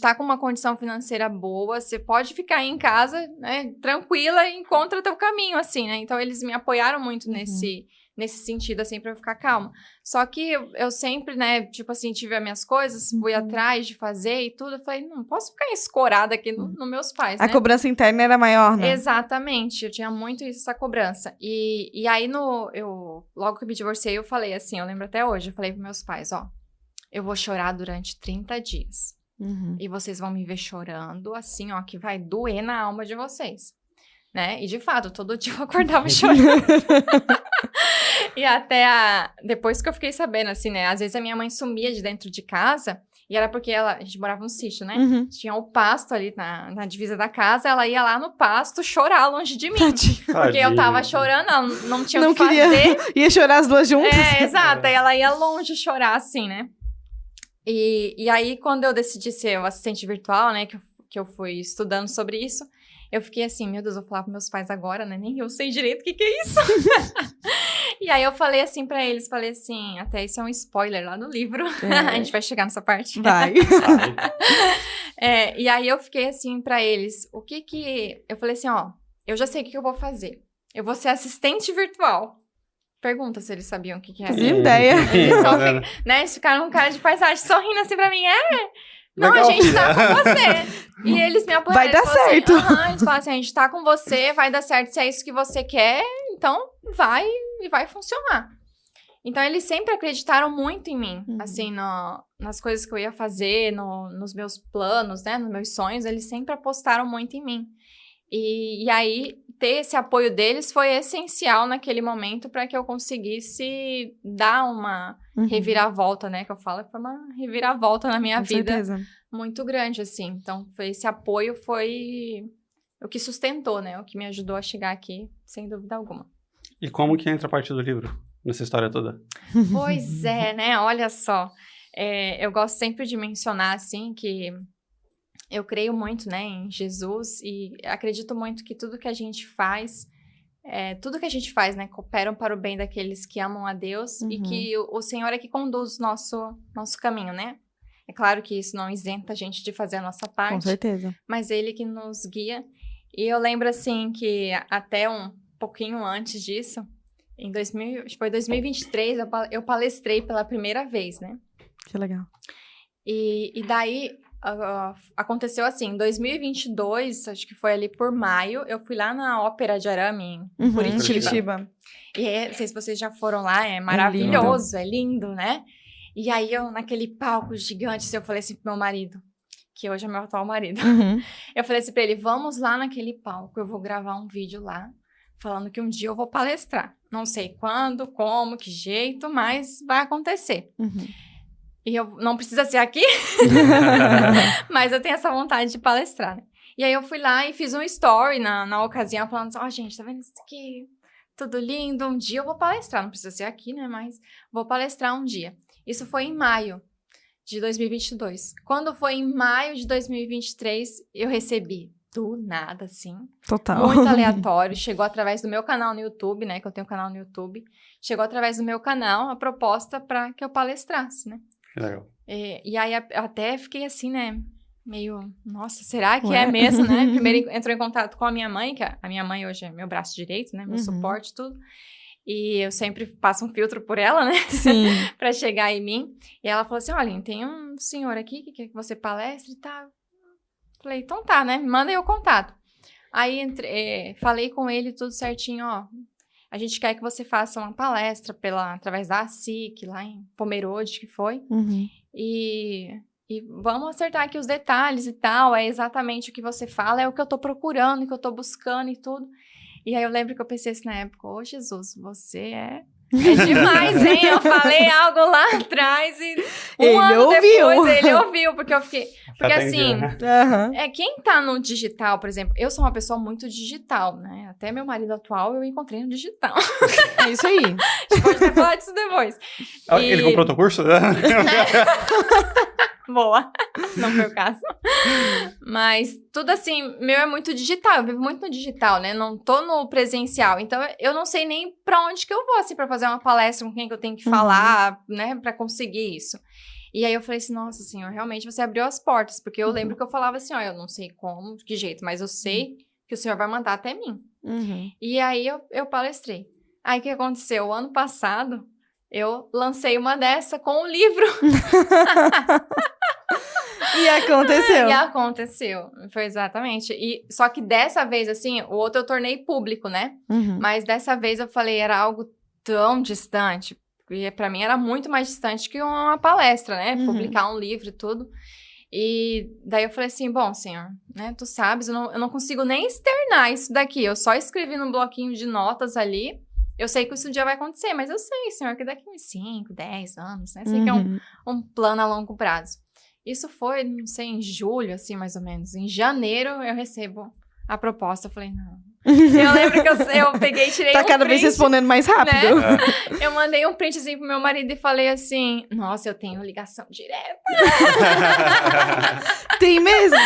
tá com uma condição financeira boa, você pode ficar aí em casa, né, tranquila e encontra teu caminho, assim, né? Então eles me apoiaram muito nesse sentido, assim, pra eu ficar calma. Só que eu sempre, né, tipo assim, tive as minhas coisas, fui atrás de fazer e tudo, eu falei, não posso ficar escorada aqui nos meus pais, né? A cobrança interna era maior, né? Exatamente, eu tinha muito essa cobrança. E aí, logo que eu me divorciei, eu falei assim, eu lembro até hoje, eu falei pros meus pais, eu vou chorar durante 30 dias. E vocês vão me ver chorando, assim, que vai doer na alma de vocês. Né? E, de fato, todo dia eu acordava chorando. E até depois que eu fiquei sabendo, assim, né? Às vezes a minha mãe sumia de dentro de casa, e era porque a gente morava no sítio, né? Tinha o pasto ali na divisa da casa, ela ia lá no pasto chorar longe de mim. Porque eu tava chorando, ela não tinha o que fazer. Ia chorar as duas juntas? Exato. Aí ela ia longe chorar, assim, né? E aí, quando eu decidi ser o assistente virtual, né? Que eu fui estudando sobre isso, eu fiquei assim, meu Deus, eu vou falar pros meus pais agora, né? Nem eu sei direito o que é isso. E aí eu falei assim pra eles, até isso é um spoiler lá no livro. A gente vai chegar nessa parte. Vai. E aí eu fiquei assim pra eles, eu falei assim, eu já sei o que eu vou fazer. Eu vou ser assistente virtual. Pergunta se eles sabiam o que era. Fazia ideia. Eles ficaram com cara de paisagem sorrindo assim pra mim, não, a gente tá com você. E eles me apoiaram. Vai dar certo. Assim, eles falaram assim, a gente tá com você, vai dar certo se é isso que você quer, então vai e vai funcionar. Então, eles sempre acreditaram muito em mim, assim, nas coisas que eu ia fazer, nos meus planos, né, nos meus sonhos, eles sempre apostaram muito em mim. E aí, ter esse apoio deles foi essencial naquele momento para que eu conseguisse dar uma reviravolta, né? Que eu falo que foi uma reviravolta na minha vida. Certeza. Muito grande, assim. Então, esse apoio foi o que sustentou, né? O que me ajudou a chegar aqui, sem dúvida alguma. E como que entra a parte do livro nessa história toda? Pois é, né? Olha só. Eu gosto sempre de mencionar, assim, que eu creio muito, né, em Jesus e acredito muito que tudo que a gente faz, né, cooperam para o bem daqueles que amam a Deus e que o Senhor é que conduz nosso caminho, né? É claro que isso não isenta a gente de fazer a nossa parte. Com certeza. Mas Ele que nos guia. E eu lembro, assim, que até um pouquinho antes disso, foi 2023, eu palestrei pela primeira vez, né? Que legal. E daí, aconteceu assim, em 2022, acho que foi ali por maio, eu fui lá na Ópera de Arame, em Curitiba. E não sei se vocês já foram lá, é maravilhoso, é lindo, né? E aí, eu, naquele palco gigante, eu falei assim pro meu marido, que hoje é meu atual marido, eu falei assim pra ele, vamos lá naquele palco, eu vou gravar um vídeo lá, falando que um dia eu vou palestrar. Não sei quando, como, que jeito, mas vai acontecer. E eu não precisa ser aqui, mas eu tenho essa vontade de palestrar, né? E aí eu fui lá e fiz um story na ocasião, falando assim, gente, tá vendo isso aqui? Tudo lindo, um dia eu vou palestrar. Não precisa ser aqui, né? Mas vou palestrar um dia. Isso foi em maio de 2022. Quando foi em maio de 2023, eu recebi do nada, assim. Total. Muito aleatório. Chegou através do meu canal no YouTube, né? Que eu tenho um canal no YouTube. Chegou através do meu canal a proposta para que eu palestrasse, né? Que legal. E aí, até fiquei assim, né? Meio, nossa, será que é mesmo, né? Primeiro entrou em contato com a minha mãe, que a minha mãe hoje é meu braço direito, né? Meu suporte, tudo. E eu sempre passo um filtro por ela, né? Sim. Pra chegar em mim. E ela falou assim, olha, tem um senhor aqui que quer que você palestre e tal. Falei, então tá, né? Manda aí o contato. Aí, falei com ele tudo certinho, ó. A gente quer que você faça uma palestra através da ASIC, lá em Pomerode, que foi. E vamos acertar aqui os detalhes e tal. É exatamente o que você fala, é o que eu tô procurando, o que eu tô buscando e tudo. E aí eu lembro que eu pensei assim na época, ô Jesus, você é demais, hein? Eu falei algo lá atrás e depois ele ouviu, porque eu fiquei... Porque assim, quem tá no digital, por exemplo, eu sou uma pessoa muito digital, né? Até meu marido atual eu encontrei no digital. É isso aí. A gente pode até falar disso depois. Ele comprou teu curso? Boa, não foi o caso. Mas tudo assim, meu é muito digital, eu vivo muito no digital, né? Não tô no presencial, então eu não sei nem pra onde que eu vou, assim, pra fazer uma palestra com quem que eu tenho que falar, né? Pra conseguir isso. E aí eu falei assim, nossa senhor, realmente você abriu as portas, porque eu lembro que eu falava assim, ó, eu não sei como, de que jeito, mas eu sei que o senhor vai mandar até mim. E aí eu palestrei. Aí o que aconteceu? O ano passado, eu lancei uma dessa com um livro. E aconteceu. E aconteceu, foi exatamente. Só que dessa vez, assim, o outro eu tornei público, né? Mas dessa vez eu falei, era algo tão distante. E pra mim era muito mais distante que uma palestra, né? Publicar um livro e tudo. E daí eu falei assim, bom, senhor, né? Tu sabes, eu não consigo nem externar isso daqui. Eu só escrevi num bloquinho de notas ali. Eu sei que isso um dia vai acontecer, mas eu sei, senhor, que daqui uns 5, 10 anos, né? Sei que é um plano a longo prazo. Isso foi, não sei, em julho, assim, mais ou menos. Em janeiro, eu recebo a proposta. Eu falei, não. Eu lembro que eu peguei e tirei tá cada vez respondendo mais rápido. Né? Eu mandei um printzinho pro meu marido e falei assim, nossa, eu tenho ligação direta. Tem mesmo?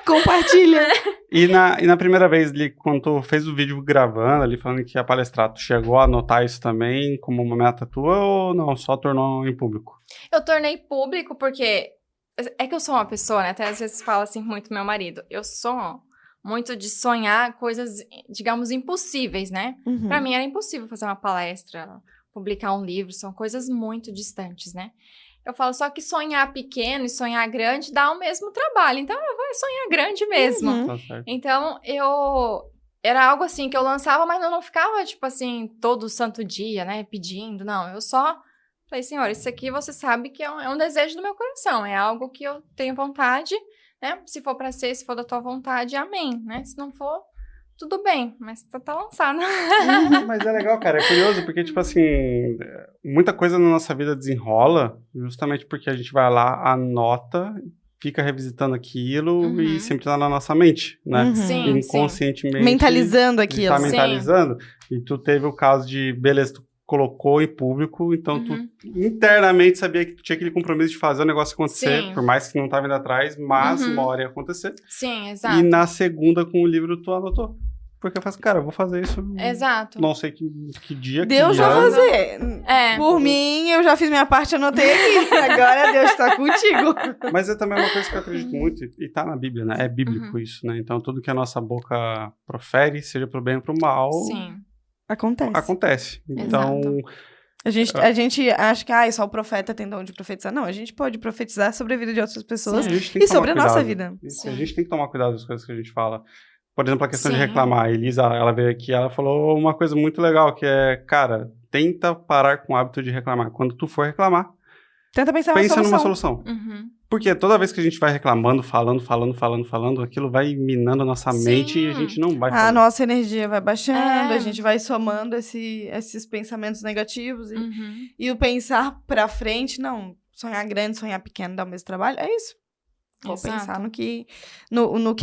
Compartilha. E na primeira vez, ali, quando tu fez o vídeo gravando, ali, falando que ia palestrar, tu chegou a anotar isso também como uma meta tua ou não? Só tornou em público? Eu tornei público porque... É que eu sou uma pessoa, né? Até às vezes fala assim muito meu marido. Eu sou muito de sonhar coisas, digamos, impossíveis, né? Pra mim era impossível fazer uma palestra, publicar um livro. São coisas muito distantes, né? Eu falo só que sonhar pequeno e sonhar grande dá o mesmo trabalho. Então, eu vou sonhar grande mesmo. Tá certo. Então, era algo assim que eu lançava, mas eu não ficava, tipo assim, todo santo dia, né? Pedindo. Não, eu só... Falei, senhor, isso aqui você sabe que é um desejo do meu coração, é algo que eu tenho vontade, né? Se for pra ser, se for da tua vontade, amém, né? Se não for, tudo bem, mas tá lançado. Mas é legal, cara, é curioso, porque, tipo assim, muita coisa na nossa vida desenrola justamente porque a gente vai lá, anota fica revisitando aquilo e sempre tá na nossa mente, né? Uhum. Sim, Inconscientemente. Mentalizando aquilo. Tá Sim. mentalizando. E tu teve o caso de, beleza, tu colocou em público, então tu internamente sabia que tu tinha aquele compromisso de fazer o negócio acontecer, Sim. por mais que não tava indo atrás, mas uma hora ia acontecer. Sim, exato. E na segunda, com o livro, tu anotou. Porque eu faço, cara, eu vou fazer isso. Exato. Não sei que dia, Deus que vai ano. fazer. Por mim, eu já fiz minha parte, anotei aqui. Agora Deus tá contigo. Mas é também uma coisa que eu acredito muito, e tá na Bíblia, né? É bíblico isso, né? Então, tudo que a nossa boca profere, seja pro bem ou pro mal, Sim. acontece. Então, A gente acha que só o profeta tem dom de profetizar. Não, a gente pode profetizar sobre a vida de outras pessoas a gente tem que e sobre a tomar nossa cuidado. vida. Isso, a gente tem que tomar cuidado das coisas que a gente fala. Por exemplo, a questão de Sim. reclamar. A Elisa, ela veio aqui, ela falou uma coisa muito legal, que é, cara, tenta parar com o hábito de reclamar. Quando tu for reclamar, Tenta pensar pensa uma numa solução. solução. Porque toda vez que a gente vai reclamando, falando, aquilo vai minando a nossa mente e a gente não vai A fazer. nossa energia vai baixando, É. a gente vai somando esses pensamentos negativos. Uhum. E o pensar pra frente, não, sonhar grande, sonhar pequeno dá o mesmo trabalho, é isso. Vou Exato. pensar no que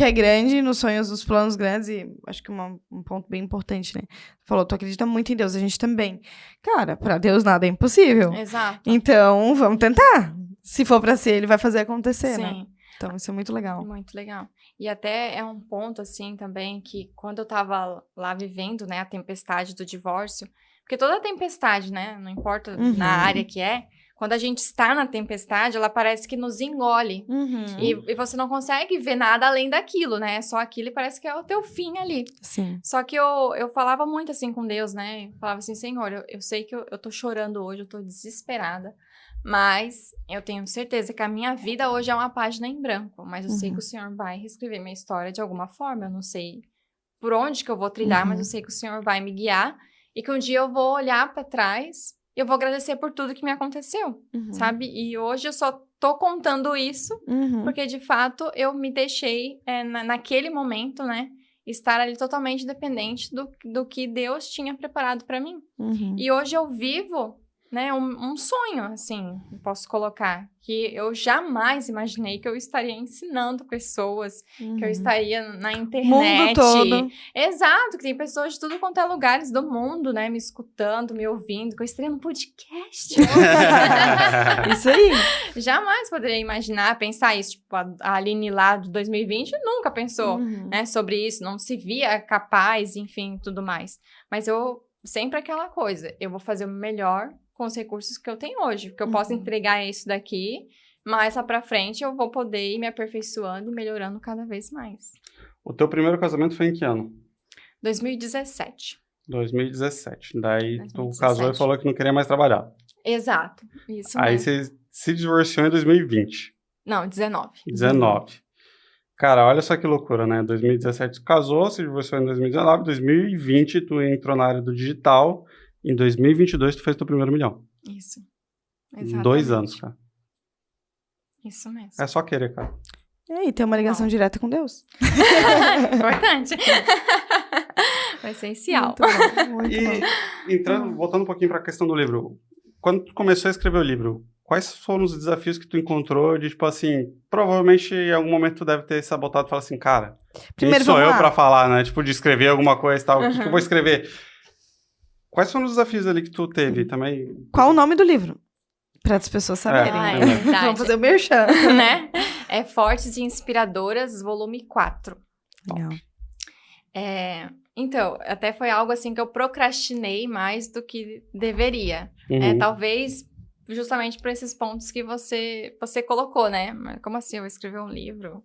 é grande, nos sonhos, nos planos grandes, e acho que um ponto bem importante, né? Falou, tu acredita muito em Deus, a gente também. Cara, pra Deus nada é impossível. Exato. Então, vamos tentar. Se for pra ser, ele vai fazer acontecer, né? Sim. Então, isso é muito legal. Muito legal. E até é um ponto, assim, também, que quando eu tava lá vivendo, né, a tempestade do divórcio, porque toda tempestade, né, não importa na área que é, quando a gente está na tempestade, ela parece que nos engole. E você não consegue ver nada além daquilo, né? Só aquilo e parece que é o teu fim ali. Sim. Só que eu falava muito assim com Deus, né? Eu falava assim, Senhor, eu sei que eu tô chorando hoje, eu tô desesperada. Mas eu tenho certeza que a minha vida hoje é uma página em branco. Mas eu sei que o Senhor vai reescrever minha história de alguma forma. Eu não sei por onde que eu vou trilhar, mas eu sei que o Senhor vai me guiar. E que um dia eu vou olhar pra trás e eu vou agradecer por tudo que me aconteceu, sabe? E hoje eu só tô contando isso porque, de fato, eu me deixei, naquele momento, né? Estar ali totalmente dependente do que Deus tinha preparado pra mim. E hoje eu vivo, né, um sonho, assim, posso colocar, que eu jamais imaginei que eu estaria ensinando pessoas, que eu estaria na internet. Mundo todo. Exato, que tem pessoas de tudo quanto é lugares do mundo, né, me escutando, me ouvindo, que eu estaria no podcast. Isso aí. Jamais poderia imaginar, pensar isso, tipo, a Aline lá de 2020 nunca pensou, né, sobre isso, não se via capaz, enfim, tudo mais. Mas eu, sempre aquela coisa, eu vou fazer o melhor com os recursos que eu tenho hoje, porque eu posso entregar isso daqui, mas lá pra frente eu vou poder ir me aperfeiçoando e melhorando cada vez mais. O teu primeiro casamento foi em que ano? 2017. 2017. Daí 2017. tu casou e falou que não queria mais trabalhar. Exato, isso Aí mesmo. você se divorciou em 2020. Não, 19. 19. Cara, olha só que loucura, né? 2017 tu casou, se divorciou em 2019, 2020 tu entrou na área do digital, em 2022 tu fez teu primeiro milhão. Isso. Em Exatamente. 2 anos, cara. Isso mesmo. É só querer, cara. E aí, tem uma ligação direta com Deus. Importante. É essencial. Muito bom. Entrando, voltando um pouquinho pra questão do livro. Quando tu começou a escrever o livro, quais foram os desafios que tu encontrou de, tipo assim, provavelmente em algum momento tu deve ter sabotado e falar assim, cara, Primeiro, quem sou vamos eu lá. pra falar, né? Tipo, de escrever alguma coisa e tal, o que eu vou escrever? Quais foram os desafios ali que tu teve também? Qual o nome do livro? Para as pessoas saberem. Ah, é né? verdade. Vamos fazer o merchan. Né? É Fortes e Inspiradoras, volume 4. Legal. Então, até foi algo assim que eu procrastinei mais do que deveria. Uhum. Talvez justamente por esses pontos que você colocou, né? Mas como assim, eu vou escrever um livro?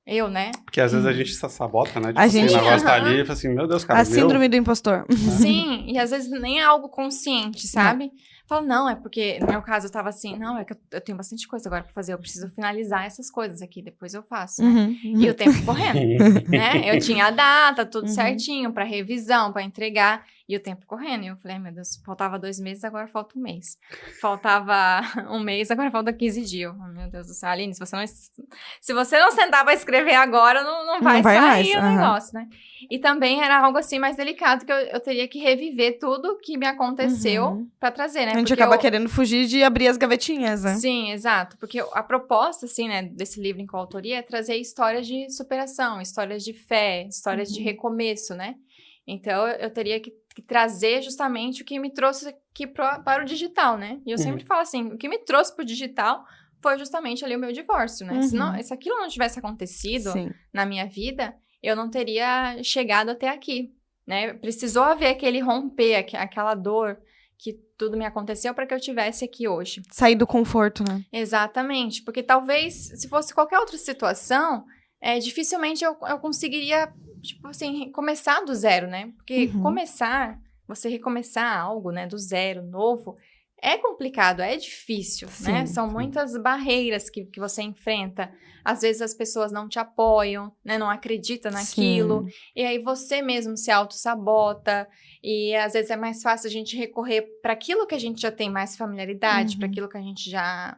Eu, né? Porque às vezes a gente se sabota, né? Tipo, A assim, gente- o negócio tá ali e fala assim, meu Deus, cara, A síndrome do impostor. Sim, e às vezes nem é algo consciente, sabe? Fala, não, é porque, no meu caso, eu tava assim, não, é que eu tenho bastante coisa agora pra fazer, eu preciso finalizar essas coisas aqui, depois eu faço. Né? E o tempo correndo, né? Eu tinha a data, tudo certinho, pra revisão, pra entregar, e o tempo correndo. E eu falei, meu Deus, faltava 2 meses, agora falta 1 mês. Faltava 1 mês, agora falta 15 dias. Oh, meu Deus do céu, Aline, se você não sentar pra escrever agora, não não vai sair mais, o negócio, né? E também era algo assim mais delicado, que eu teria que reviver tudo que me aconteceu pra trazer, né? A gente Porque acaba querendo fugir de abrir as gavetinhas, né? Sim, exato. Porque a proposta, assim, né, desse livro em coautoria é trazer histórias de superação, histórias de fé, histórias de recomeço, né? Então, eu teria que trazer justamente o que me trouxe aqui para o digital, né? E eu sempre falo assim, o que me trouxe para o digital foi justamente ali o meu divórcio, né? Se aquilo não tivesse acontecido na minha vida, eu não teria chegado até aqui, né? Precisou haver aquele romper, aquela dor, que tudo me aconteceu para que eu estivesse aqui hoje. Sair do conforto, né? Exatamente, porque talvez, se fosse qualquer outra situação, dificilmente eu conseguiria, tipo assim, começar do zero, né? Porque você recomeçar algo, né, do zero, novo, é complicado, é difícil, né? São muitas barreiras que você enfrenta. Às vezes as pessoas não te apoiam, né? Não acreditam naquilo. E aí você mesmo se auto-sabota. E às vezes é mais fácil a gente recorrer para aquilo que a gente já tem mais familiaridade, para aquilo que a gente já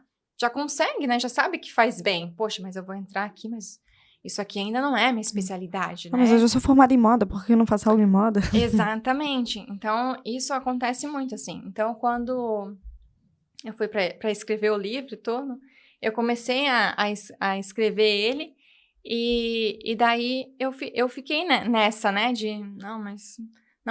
consegue, né? Já sabe que faz bem. Poxa, mas eu vou entrar aqui, mas isso aqui ainda não é minha especialidade, né? Mas eu já sou formada em moda, por que eu não faço algo em moda? Exatamente. Então, isso acontece muito, assim. Então, quando eu fui para escrever o livro e tudo, eu comecei a escrever ele, e daí eu fiquei nessa, né, de, não,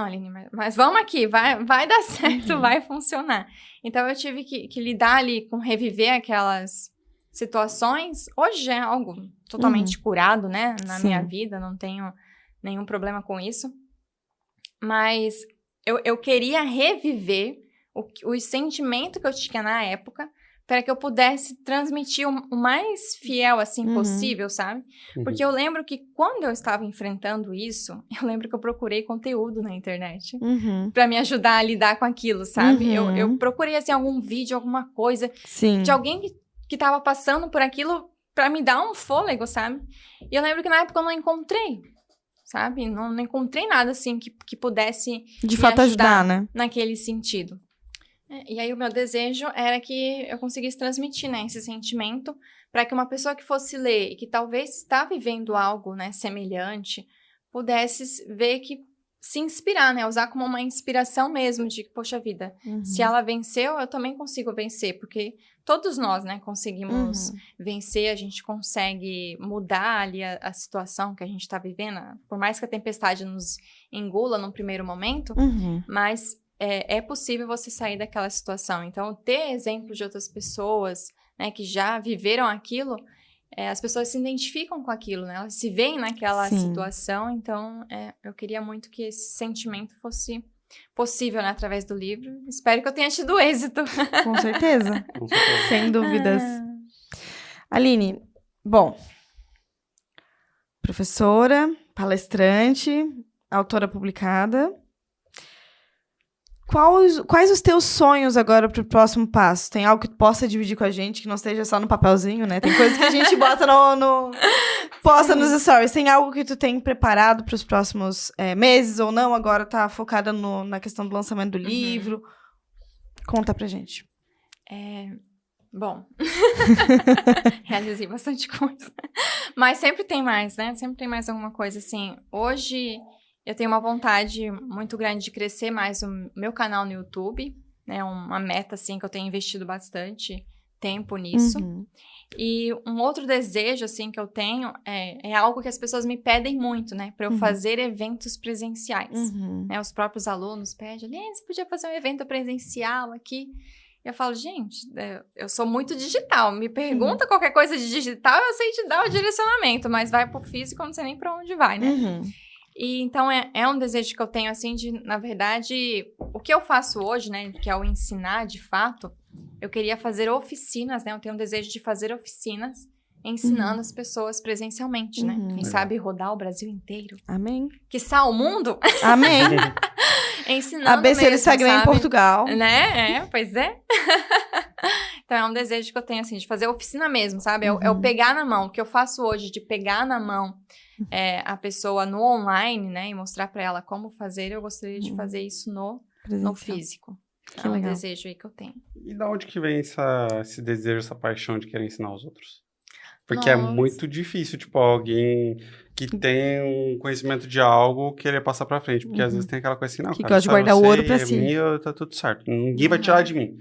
Aline, mas vamos aqui, vai dar certo, vai funcionar. Então, eu tive que lidar ali com reviver aquelas situações. Hoje já é algo totalmente curado, né, na minha vida, não tenho nenhum problema com isso. Mas eu queria reviver o sentimento que eu tinha na época, para que eu pudesse transmitir o mais fiel, assim, possível, sabe? Porque eu lembro que quando eu estava enfrentando isso, eu lembro que eu procurei conteúdo na internet para me ajudar a lidar com aquilo, sabe? Eu procurei, assim, algum vídeo, alguma coisa de alguém que estava passando por aquilo para me dar um fôlego, sabe? E eu lembro que na época eu não encontrei, sabe? Não encontrei nada, assim, que pudesse de fato ajudar, né? Naquele sentido. E aí o meu desejo era que eu conseguisse transmitir, né, esse sentimento para que uma pessoa que fosse ler e que talvez está vivendo algo, né, semelhante, pudesse ver que se inspirar, né, usar como uma inspiração mesmo de, poxa vida, se ela venceu, eu também consigo vencer, porque todos nós, né, conseguimos vencer, a gente consegue mudar ali a situação que a gente está vivendo, por mais que a tempestade nos engula num primeiro momento, mas é possível você sair daquela situação. Então, ter exemplos de outras pessoas, né, que já viveram aquilo, as pessoas se identificam com aquilo, né? Elas se veem naquela situação. Então, eu queria muito que esse sentimento fosse possível, né, através do livro. Espero que eu tenha tido êxito. Com certeza. Sem dúvidas. Aline, bom, professora, palestrante, autora publicada. Quais os teus sonhos agora pro próximo passo? Tem algo que tu possa dividir com a gente, que não esteja só no papelzinho, né? Tem coisas que a gente bota posta nos stories. Tem algo que tu tem preparado pros próximos meses ou não? Agora tá focada na questão do lançamento do livro. Conta pra gente. Bom, realizei bastante coisa. Mas sempre tem mais, né? Sempre tem mais alguma coisa, assim. Hoje eu tenho uma vontade muito grande de crescer mais o meu canal no YouTube, né? Uma meta, assim, que eu tenho investido bastante tempo nisso. E um outro desejo, assim, que eu tenho é algo que as pessoas me pedem muito, né? Para eu fazer eventos presenciais. Né? Os próprios alunos pedem, você podia fazer um evento presencial aqui? E eu falo, gente, eu sou muito digital. Me pergunta qualquer coisa de digital, eu sei te dar o direcionamento, mas vai pro físico, eu não sei nem para onde vai, né? E então é um desejo que eu tenho, assim, de, na verdade, o que eu faço hoje, né, que é o ensinar de fato, eu queria fazer oficinas, né, eu tenho um desejo de fazer oficinas ensinando as pessoas presencialmente, né, quem sabe rodar o Brasil inteiro. Amém. Quiçá o mundo. Amém. Ensinando ABC mesmo, no Instagram sabe? em Portugal. Né, pois é. Então é um desejo que eu tenho, assim, de fazer oficina mesmo, sabe, é o pegar na mão, o que eu faço hoje de pegar na mão a pessoa no online, né, e mostrar para ela como fazer, eu gostaria de fazer isso no físico. Que legal. É um desejo aí que eu tenho. E da onde que vem esse desejo, essa paixão de querer ensinar os outros? Porque é Nossa. muito difícil, tipo, alguém que tem um conhecimento de algo querer passar pra frente. Porque às vezes tem aquela coisa assim, não, Que cara, gosta de só guardar o você ouro pra é si. minha, tá tudo certo. Ninguém vai tirar de mim.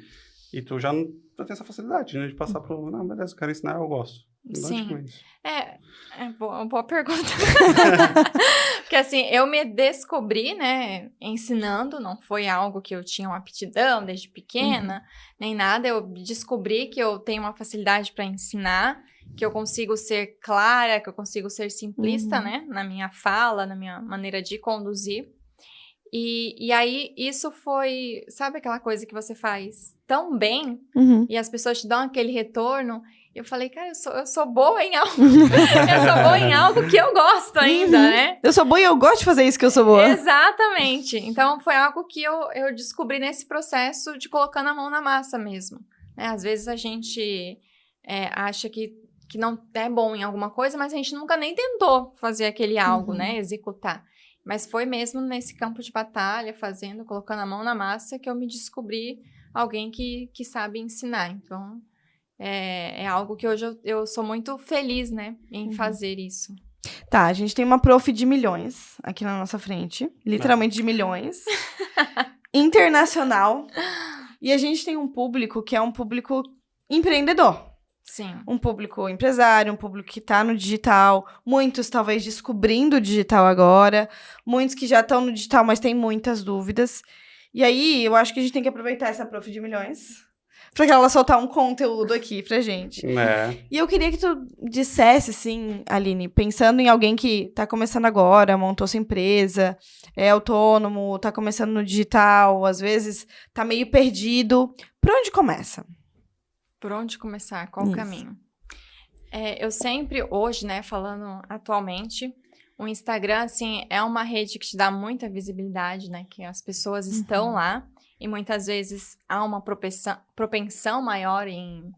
E tu já não tem essa facilidade, né? De passar pro... Não, beleza, eu quero ensinar, eu gosto. Sim. Boa pergunta. Porque assim, eu me descobri, né, ensinando, não foi algo que eu tinha uma aptidão desde pequena, nem nada. Eu descobri que eu tenho uma facilidade para ensinar, que eu consigo ser clara, que eu consigo ser simplista, né, na minha fala, na minha maneira de conduzir. E aí, isso foi, sabe aquela coisa que você faz tão bem e as pessoas te dão aquele retorno? Eu falei, cara, eu sou boa em algo. Eu sou boa em algo que eu gosto ainda, né? Eu sou boa e eu gosto de fazer isso que eu sou boa. Exatamente. Então, foi algo que eu descobri nesse processo de colocando a mão na massa mesmo. Né? Às vezes a gente acha que não é bom em alguma coisa, mas a gente nunca nem tentou fazer aquele algo, né? Executar. Mas foi mesmo nesse campo de batalha, colocando a mão na massa, que eu me descobri alguém que sabe ensinar. Então, é algo que hoje eu sou muito feliz, né, em fazer isso. Tá, a gente tem uma prof de milhões aqui na nossa frente. Literalmente de milhões. Internacional. E a gente tem um público que é um público empreendedor. Sim. Um público empresário, um público que tá no digital, muitos talvez descobrindo o digital agora, muitos que já estão no digital, mas têm muitas dúvidas. E aí, eu acho que a gente tem que aproveitar essa prof de milhões pra que ela soltar um conteúdo aqui pra gente. E eu queria que tu dissesse, assim, Aline, pensando em alguém que tá começando agora, montou sua empresa, é autônomo, tá começando no digital, às vezes tá meio perdido, por onde começa? Por onde começar? Qual o caminho? Eu sempre, hoje, né, falando atualmente, o Instagram, assim, é uma rede que te dá muita visibilidade, né? Que as pessoas estão lá e muitas vezes há uma propensão maior em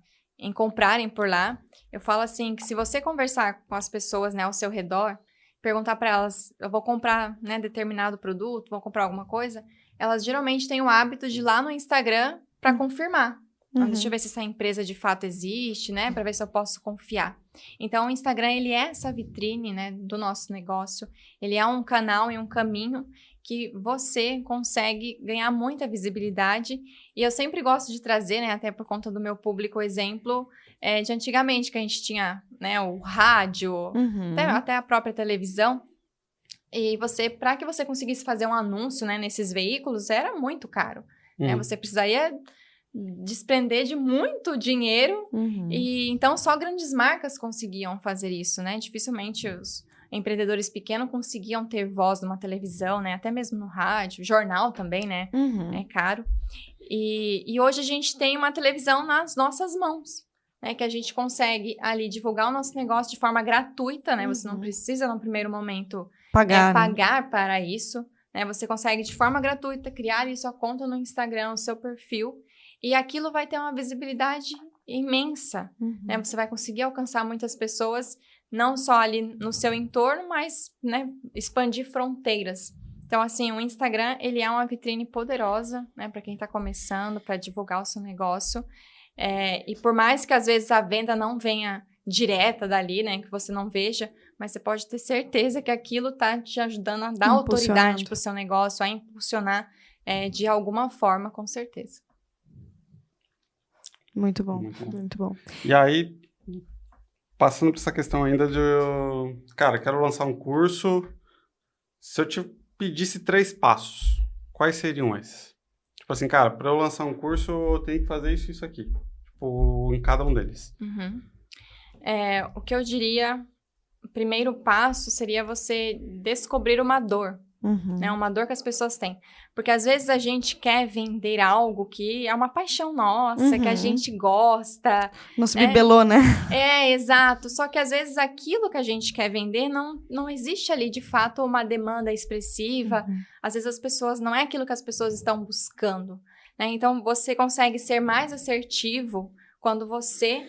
comprarem por lá. Eu falo assim, que se você conversar com as pessoas, né, ao seu redor, perguntar para elas, eu vou comprar, né, determinado produto, vou comprar alguma coisa, elas geralmente têm o hábito de ir lá no Instagram para confirmar. Deixa eu ver se essa empresa de fato existe, né? Para ver se eu posso confiar. Então, o Instagram, ele é essa vitrine, né, do nosso negócio. Ele é um canal e um caminho que você consegue ganhar muita visibilidade. E eu sempre gosto de trazer, né, até por conta do meu público, o exemplo de antigamente, que a gente tinha, né, o rádio, até a própria televisão. E para que você conseguisse fazer um anúncio, né, nesses veículos, era muito caro. Né? Você precisaria desprender de muito dinheiro e então só grandes marcas conseguiam fazer isso, né? Dificilmente os empreendedores pequenos conseguiam ter voz numa televisão, né? Até mesmo no rádio, jornal também, né? É caro. E hoje a gente tem uma televisão nas nossas mãos, né? Que a gente consegue ali divulgar o nosso negócio de forma gratuita, né? Você não precisa no primeiro momento pagar para isso, né? Você consegue de forma gratuita criar aí sua conta no Instagram, o seu perfil. E aquilo vai ter uma visibilidade imensa, né? Você vai conseguir alcançar muitas pessoas, não só ali no seu entorno, mas, né, expandir fronteiras. Então, assim, o Instagram, ele é uma vitrine poderosa, né, para quem está começando, para divulgar o seu negócio. E por mais que, às vezes, a venda não venha direta dali, né, que você não veja, mas você pode ter certeza que aquilo está te ajudando a dar autoridade para o seu negócio, a impulsionar de alguma forma, com certeza. Muito bom, muito bom. E aí, passando por essa questão ainda de... Cara, quero lançar um curso. Se eu te pedisse 3 passos, quais seriam esses? Tipo assim, cara, para eu lançar um curso, eu tenho que fazer isso e isso aqui. Tipo, em cada um deles. O que eu diria, o primeiro passo seria você descobrir uma dor. Né? Uma dor que as pessoas têm. Porque às vezes a gente quer vender algo que é uma paixão nossa, que a gente gosta. Nosso bibelô, né? Exato. Só que às vezes aquilo que a gente quer vender não existe ali de fato uma demanda expressiva. Às vezes as pessoas, não é aquilo que as pessoas estão buscando. Né? Então você consegue ser mais assertivo quando você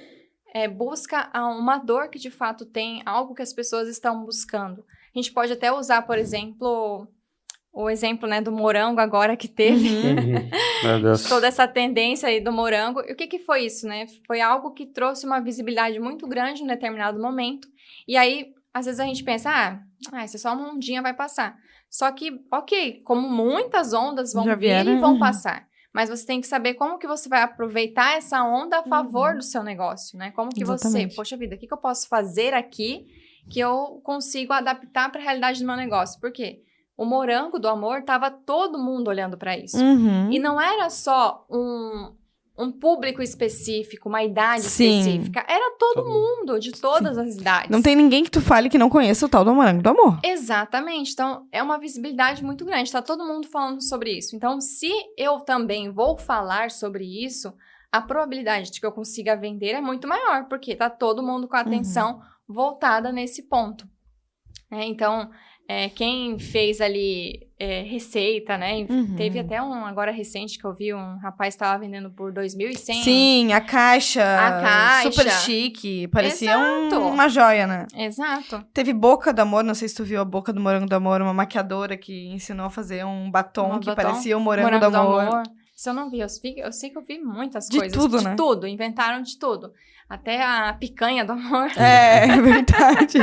busca uma dor que de fato tem algo que as pessoas estão buscando. A gente pode até usar, por exemplo, o exemplo, né, do morango agora que teve. Meu Deus. Toda essa tendência aí do morango. E o que foi isso, né? Foi algo que trouxe uma visibilidade muito grande em um determinado momento. E aí, às vezes a gente pensa, isso é só uma ondinha, vai passar. Só que, ok, como muitas ondas vão vir e vão passar. Mas você tem que saber como que você vai aproveitar essa onda a favor do seu negócio, né? Como que você, poxa vida, o que eu posso fazer aqui que eu consigo adaptar para a realidade do meu negócio? Por quê? O morango do amor, tava todo mundo olhando para isso. E não era só um público específico, uma idade específica. Era todo mundo, de todas as idades. Não tem ninguém que tu fale que não conheça o tal do morango do amor. Exatamente. Então, é uma visibilidade muito grande. Tá todo mundo falando sobre isso. Então, se eu também vou falar sobre isso, a probabilidade de que eu consiga vender é muito maior, porque tá todo mundo com a atenção voltada nesse ponto. Então, quem fez ali receita, né? Teve até um agora recente que eu vi, um rapaz estava vendendo por 2.100. Sim, a caixa. Super chique. Parecia uma joia, né? Exato. Teve Boca do Amor, não sei se tu viu a Boca do Morango do Amor, uma maquiadora que ensinou a fazer um batom que parecia o Morango do Amor. Isso eu não vi, eu sei que eu vi muitas de coisas. Tudo, de né? tudo, inventaram de tudo. Até a picanha do amor. É verdade.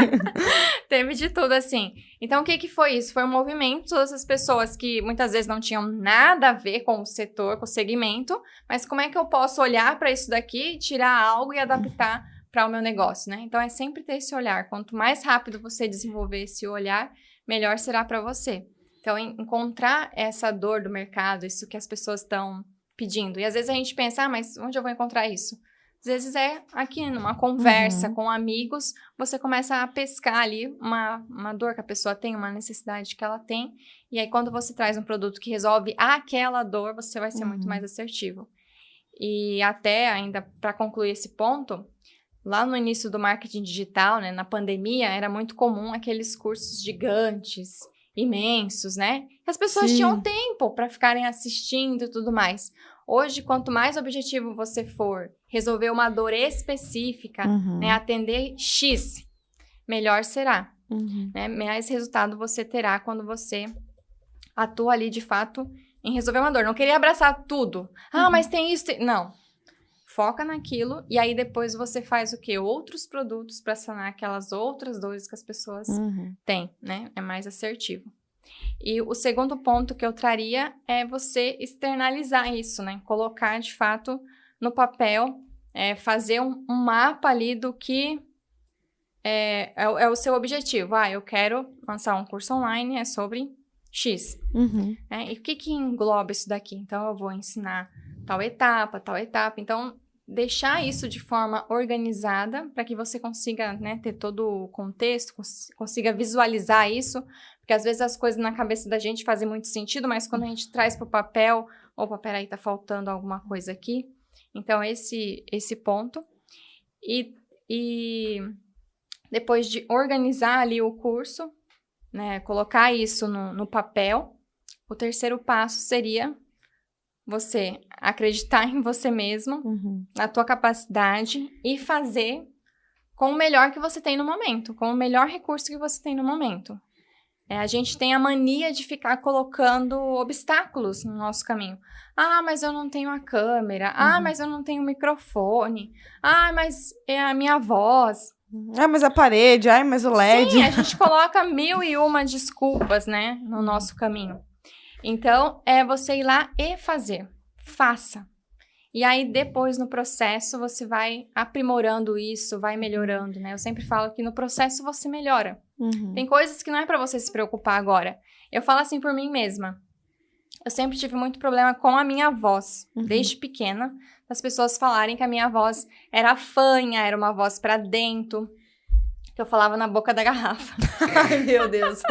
Teve de tudo, assim. Então, o que foi isso? Foi um movimento, todas as pessoas que muitas vezes não tinham nada a ver com o setor, com o segmento, mas como é que eu posso olhar para isso daqui, tirar algo e adaptar para o meu negócio, né? Então, é sempre ter esse olhar. Quanto mais rápido você desenvolver esse olhar, melhor será para você. Então, encontrar essa dor do mercado, isso que as pessoas estão pedindo. E às vezes a gente pensa, mas onde eu vou encontrar isso? Às vezes é aqui, numa conversa com amigos, você começa a pescar ali uma dor que a pessoa tem, uma necessidade que ela tem. E aí, quando você traz um produto que resolve aquela dor, você vai ser muito mais assertivo. E até, ainda para concluir esse ponto, lá no início do marketing digital, né, na pandemia, era muito comum aqueles cursos gigantes, imensos, né? Que as pessoas tinham tempo para ficarem assistindo e tudo mais. Hoje, quanto mais objetivo você for, resolver uma dor específica, né, atender X, melhor será. Né? Mais resultado você terá quando você atua ali, de fato, em resolver uma dor. Não queria abraçar tudo. Mas tem isso. Não. Foca naquilo e aí depois você faz o quê? Outros produtos para sanar aquelas outras dores que as pessoas têm, né? É mais assertivo. E o segundo ponto que eu traria é você externalizar isso, né? Colocar, de fato, no papel, fazer um mapa ali do que é o seu objetivo. Eu quero lançar um curso online, é sobre X. E o que engloba isso daqui? Então, eu vou ensinar tal etapa. Então, deixar isso de forma organizada para que você consiga, né, ter todo o contexto, consiga visualizar isso, porque às vezes as coisas na cabeça da gente fazem muito sentido, mas quando a gente traz para o papel, opa, peraí, tá faltando alguma coisa aqui. Então, esse ponto. E depois de organizar ali o curso, né, colocar isso no papel, o terceiro passo seria você acreditar em você mesmo, na tua capacidade e fazer com o melhor que você tem no momento, com o melhor recurso que você tem no momento. A gente tem a mania de ficar colocando obstáculos no nosso caminho. Mas eu não tenho a câmera. Mas eu não tenho o microfone. Mas é a minha voz. Mas a parede. Mas o LED. Sim, a gente coloca 1001 desculpas, né, no nosso caminho. Então, é você ir lá e fazer. Faça. E aí, depois, no processo, você vai aprimorando isso, vai melhorando, né? Eu sempre falo que no processo você melhora. Tem coisas que não é pra você se preocupar agora. Eu falo assim por mim mesma. Eu sempre tive muito problema com a minha voz, desde pequena. As pessoas falarem que a minha voz era fanha, era uma voz pra dentro. Que eu falava na boca da garrafa. Ai, meu Deus.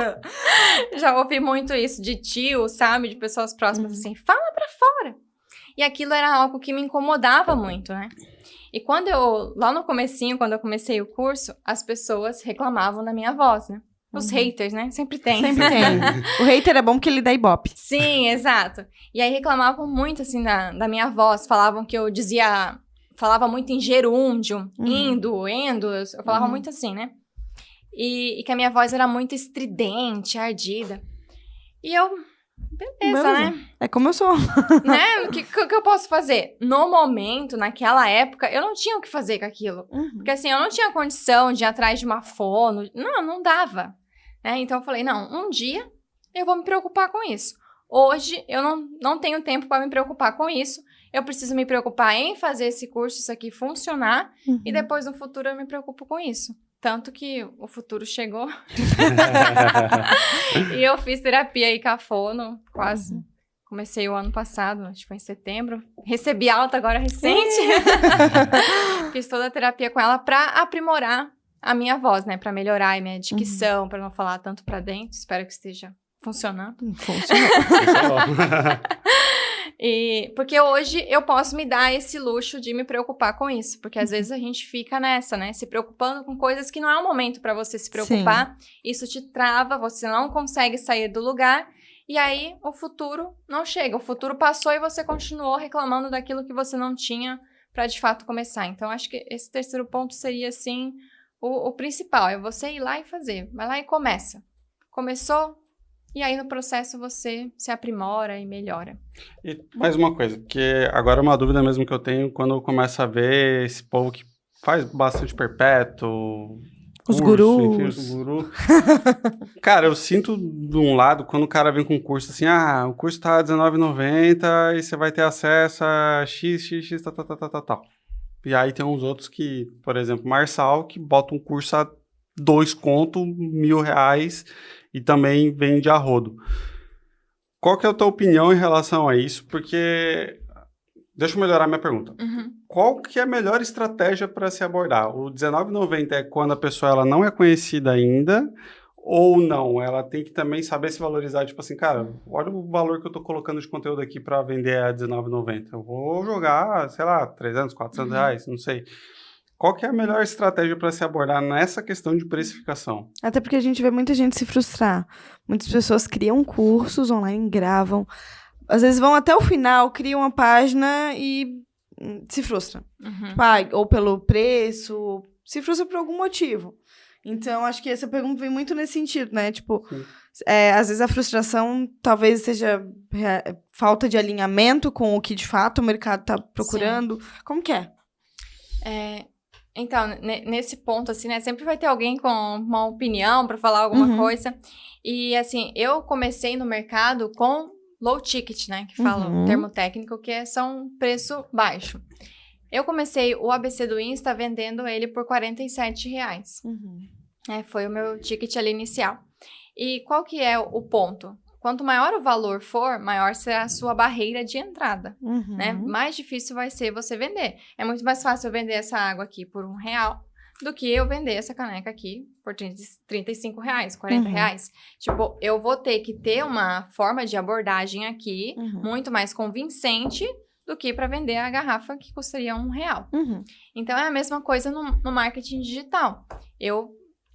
Já ouvi muito isso de tio, sabe? De pessoas próximas, assim, fala pra fora. E aquilo era algo que me incomodava muito, né? E lá no comecinho, quando eu comecei o curso, as pessoas reclamavam da minha voz, né? Os haters, né? Sempre tem. Sempre tem. O hater é bom porque ele dá ibope. Sim, exato. E aí reclamavam muito, assim, da minha voz. Falavam que eu falava muito em gerúndio, endo. Eu falava muito assim, né? E que a minha voz era muito estridente, ardida. E eu beleza, né? É como eu sou. Né? O que eu posso fazer? No momento, naquela época, eu não tinha o que fazer com aquilo. Porque assim, eu não tinha condição de ir atrás de uma fono. Não dava. Né? Então eu falei, não, um dia eu vou me preocupar com isso. Hoje eu não tenho tempo para me preocupar com isso. Eu preciso me preocupar em fazer esse curso, isso aqui funcionar. E depois no futuro eu me preocupo com isso. Tanto que o futuro chegou. E eu fiz terapia aí com a fono, quase. Comecei o ano passado, acho que foi em setembro. Recebi alta agora recente. Fiz toda a terapia com ela pra aprimorar a minha voz, né? Pra melhorar a minha dicção, pra não falar tanto pra dentro. Espero que esteja funcionando. Funcionou. Porque hoje eu posso me dar esse luxo de me preocupar com isso. Porque às vezes a gente fica nessa, né? Se preocupando com coisas que não é o momento pra você se preocupar. Sim. Isso te trava, você não consegue sair do lugar. E aí o futuro não chega. O futuro passou e você continuou reclamando daquilo que você não tinha pra de fato começar. Então acho que esse terceiro ponto seria assim o principal. É você ir lá e fazer. Vai lá e começa. Começou? E aí, no processo, você se aprimora e melhora. E mais uma coisa, porque agora é uma dúvida mesmo que eu tenho quando eu começo a ver esse povo que faz bastante perpétuo, os curso, gurus. Enfim, os gurus. Cara, eu sinto de um lado, quando o cara vem com um curso assim, o curso tá R$19,90 e você vai ter acesso a x, tal. E aí tem uns outros que, por exemplo, Marçal, que bota um curso a 2 conto, R$1.000, e também vende a rodo. Qual que é a tua opinião em relação a isso? Porque, deixa eu melhorar minha pergunta. Qual que é a melhor estratégia para se abordar? O R$19,90 é quando a pessoa ela não é conhecida ainda, ou não? Ela tem que também saber se valorizar, tipo assim, cara, olha o valor que eu tô colocando de conteúdo aqui para vender a R$19,90. Eu vou jogar, sei lá, R$300, R$400, não sei. Qual que é a melhor estratégia para se abordar nessa questão de precificação? Até porque a gente vê muita gente se frustrar. Muitas pessoas criam cursos online, gravam. Às vezes vão até o final, criam uma página e se frustram. Tipo, ou pelo preço, se frustra por algum motivo. Então, acho que essa pergunta vem muito nesse sentido, né? Tipo, às vezes a frustração talvez seja falta de alinhamento com o que de fato o mercado está procurando. Sim. Como que é? Então, nesse ponto, assim, né? Sempre vai ter alguém com uma opinião para falar alguma coisa. E, assim, eu comecei no mercado com low ticket, né? Que fala o termo técnico, que são preço baixo. Eu comecei o ABC do Insta vendendo ele por R$47. Foi o meu ticket ali inicial. E qual que é o ponto? Quanto maior o valor for, maior será a sua barreira de entrada, né? Mais difícil vai ser você vender. É muito mais fácil eu vender essa água aqui por R$1 do que eu vender essa caneca aqui por R$35, R$40. Tipo, eu vou ter que ter uma forma de abordagem aqui muito mais convincente do que para vender a garrafa que custaria R$1. Então, é a mesma coisa no marketing digital.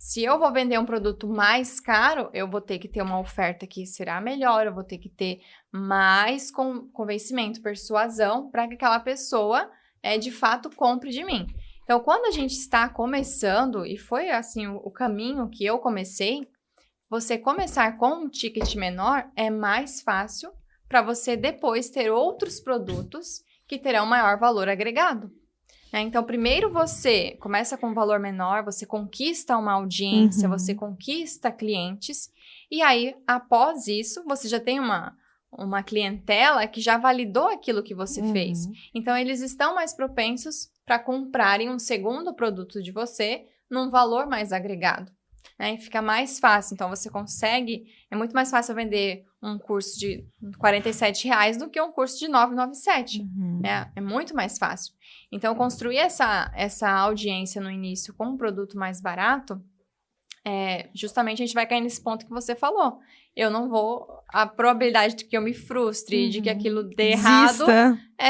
Se eu vou vender um produto mais caro, eu vou ter que ter uma oferta que será melhor, eu vou ter que ter mais convencimento, persuasão, para que aquela pessoa, de fato, compre de mim. Então, quando a gente está começando, e foi assim o caminho que eu comecei, você começar com um ticket menor é mais fácil para você depois ter outros produtos que terão maior valor agregado. Então, primeiro você começa com um valor menor, você conquista uma audiência, você conquista clientes, e aí, após isso, você já tem uma clientela que já validou aquilo que você fez. Então, eles estão mais propensos para comprarem um segundo produto de você num valor mais agregado. E fica mais fácil. Então, você consegue... É muito mais fácil vender um curso de R$47 do que um curso de R$9,97. É muito mais fácil. Então, construir essa audiência no início com um produto mais barato, justamente a gente vai cair nesse ponto que você falou. Eu não vou... A probabilidade de que eu me frustre, de que aquilo dê errado,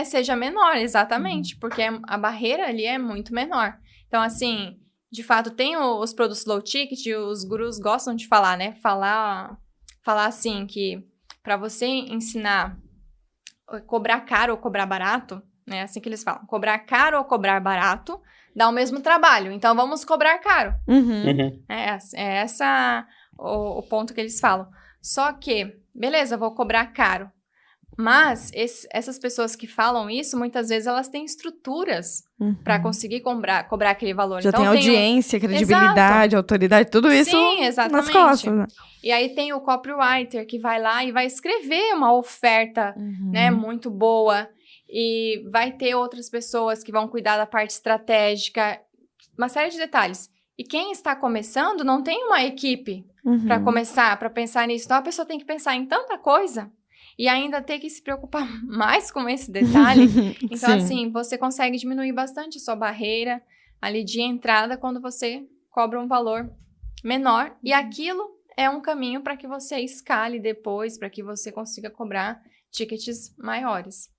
seja menor, exatamente. Porque a barreira ali é muito menor. Então, assim... De fato, tem os produtos low ticket, os gurus gostam de falar, né? Falar assim, que para você ensinar cobrar caro ou cobrar barato, né? Assim que eles falam, cobrar caro ou cobrar barato dá o mesmo trabalho. Então, vamos cobrar caro. É essa o ponto que eles falam. Só que, beleza, vou cobrar caro. Mas essas pessoas que falam isso, muitas vezes elas têm estruturas para conseguir cobrar aquele valor. Já então, tem audiência, credibilidade, autoridade, tudo isso nas costas. Né? E aí tem o copywriter que vai lá e vai escrever uma oferta, né, muito boa. E vai ter outras pessoas que vão cuidar da parte estratégica, uma série de detalhes. E quem está começando não tem uma equipe para começar, para pensar nisso. Então, a pessoa tem que pensar em tanta coisa e ainda ter que se preocupar mais com esse detalhe. Então, assim, você consegue diminuir bastante a sua barreira ali de entrada quando você cobra um valor menor. E aquilo é um caminho para que você escale depois, para que você consiga cobrar tickets maiores.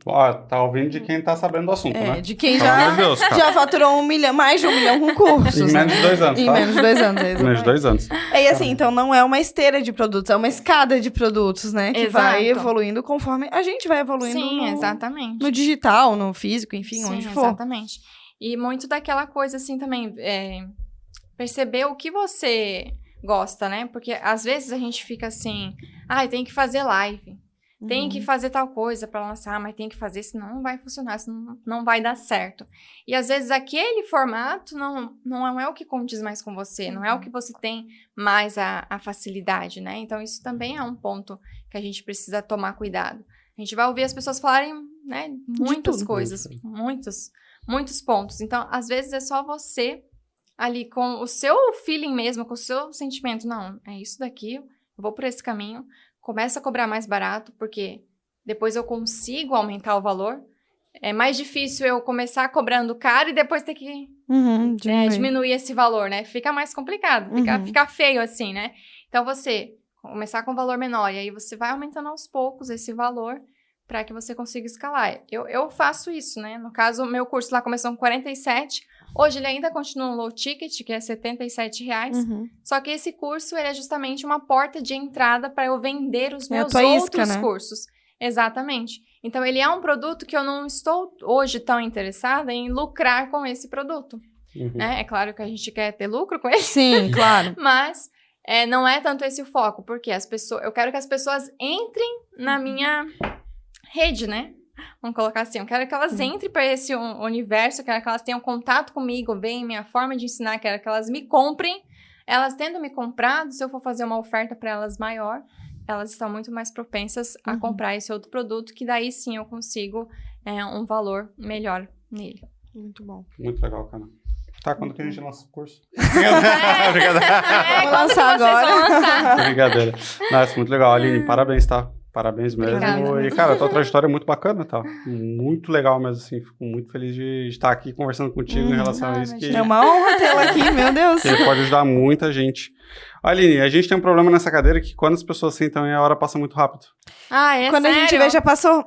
Ó, tá ouvindo de quem tá sabendo do assunto, né? De quem Pelo amor de Deus, cara. já faturou mais de 1 milhão com cursos. Em menos de 2 anos, tá? Em menos de 2 anos, Em menos de 2 anos. E assim, então não é uma esteira de produtos, é uma escada de produtos, né? Que vai evoluindo conforme a gente vai evoluindo. Sim, exatamente. No digital, no físico, enfim, Sim, onde for. Exatamente. E muito daquela coisa, assim, também, perceber o que você gosta, né? Porque às vezes a gente fica assim, tem que fazer live. Tem que fazer tal coisa para lançar, mas tem que fazer, senão não vai funcionar, senão não vai dar certo. E às vezes aquele formato não é o que condiz mais com você, não é o que você tem mais a facilidade, né? Então isso também é um ponto que a gente precisa tomar cuidado. A gente vai ouvir as pessoas falarem, né, muitas coisas, muitos pontos. Então, às vezes é só você ali com o seu feeling mesmo, com o seu sentimento. Não, é isso daqui, eu vou por esse caminho. Começa a cobrar mais barato, porque depois eu consigo aumentar o valor. É mais difícil eu começar cobrando caro e depois ter que diminuir esse valor, né? Fica mais complicado, fica feio assim, né? Então, você começar com um valor menor e aí você vai aumentando aos poucos esse valor para que você consiga escalar. Eu faço isso, né? No caso, o meu curso lá começou com 47. Hoje ele ainda continua um low ticket, que é R$77. Só que esse curso ele é justamente uma porta de entrada para eu vender os meus outros cursos. Exatamente. Então, ele é um produto que eu não estou hoje tão interessada em lucrar com esse produto. Né? É claro que a gente quer ter lucro com ele. Sim, claro. Mas não é tanto esse o foco, porque eu quero que as pessoas entrem na minha rede, né? Vamos colocar assim, eu quero que elas entrem para esse universo, eu quero que elas tenham contato comigo, veem minha forma de ensinar, quero que elas me comprem. Elas tendo me comprado, se eu for fazer uma oferta para elas maior, elas estão muito mais propensas a comprar esse outro produto, que daí sim eu consigo um valor melhor nele. Muito bom. Muito legal, cara. Tá, quando que a gente lança o curso? Vou lançar agora. Brincadeira. Nossa, muito legal. Aline, parabéns, tá? Parabéns mesmo. Obrigada. E, cara, a tua trajetória é muito bacana, tá? Muito legal mesmo, assim. Fico muito feliz de estar aqui conversando contigo em relação a isso. Que é uma honra tê-la aqui, meu Deus. Que pode ajudar muita gente. Aline, a gente tem um problema nessa cadeira que quando as pessoas sentam, a hora passa muito rápido. Quando sério? a gente vê, já passou.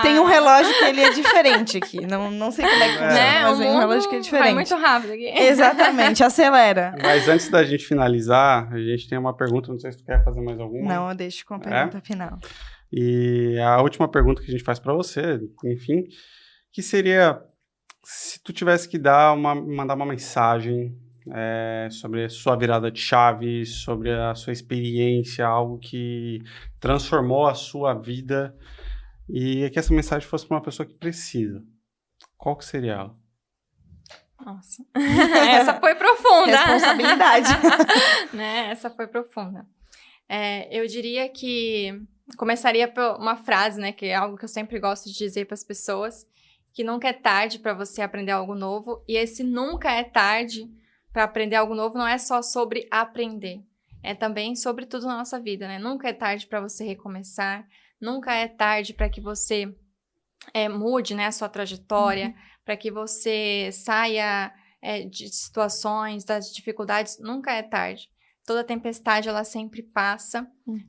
Tem um relógio que ele é diferente aqui. Não sei como é que funciona, mas tem um relógio que é diferente. Vai muito rápido aqui. Exatamente, acelera. Mas antes da gente finalizar, a gente tem uma pergunta, não sei se tu quer fazer mais alguma. Não, eu deixo com a pergunta final. E a última pergunta que a gente faz para você, enfim, que seria se tu tivesse que mandar uma mensagem sobre a sua virada de chave, sobre a sua experiência, algo que transformou a sua vida e que essa mensagem fosse para uma pessoa que precisa. Qual que seria ela? Nossa, essa foi profunda. Responsabilidade. Né? Essa foi profunda. Eu diria que começaria por uma frase, né, que é algo que eu sempre gosto de dizer para as pessoas, que nunca é tarde para você aprender algo novo, e esse nunca é tarde para aprender algo novo não é só sobre aprender, é também sobre tudo na nossa vida, né? Nunca é tarde para você recomeçar, nunca é tarde para que você mude, né, a sua trajetória, para que você saia de situações, das dificuldades, nunca é tarde. Toda tempestade, ela sempre passa.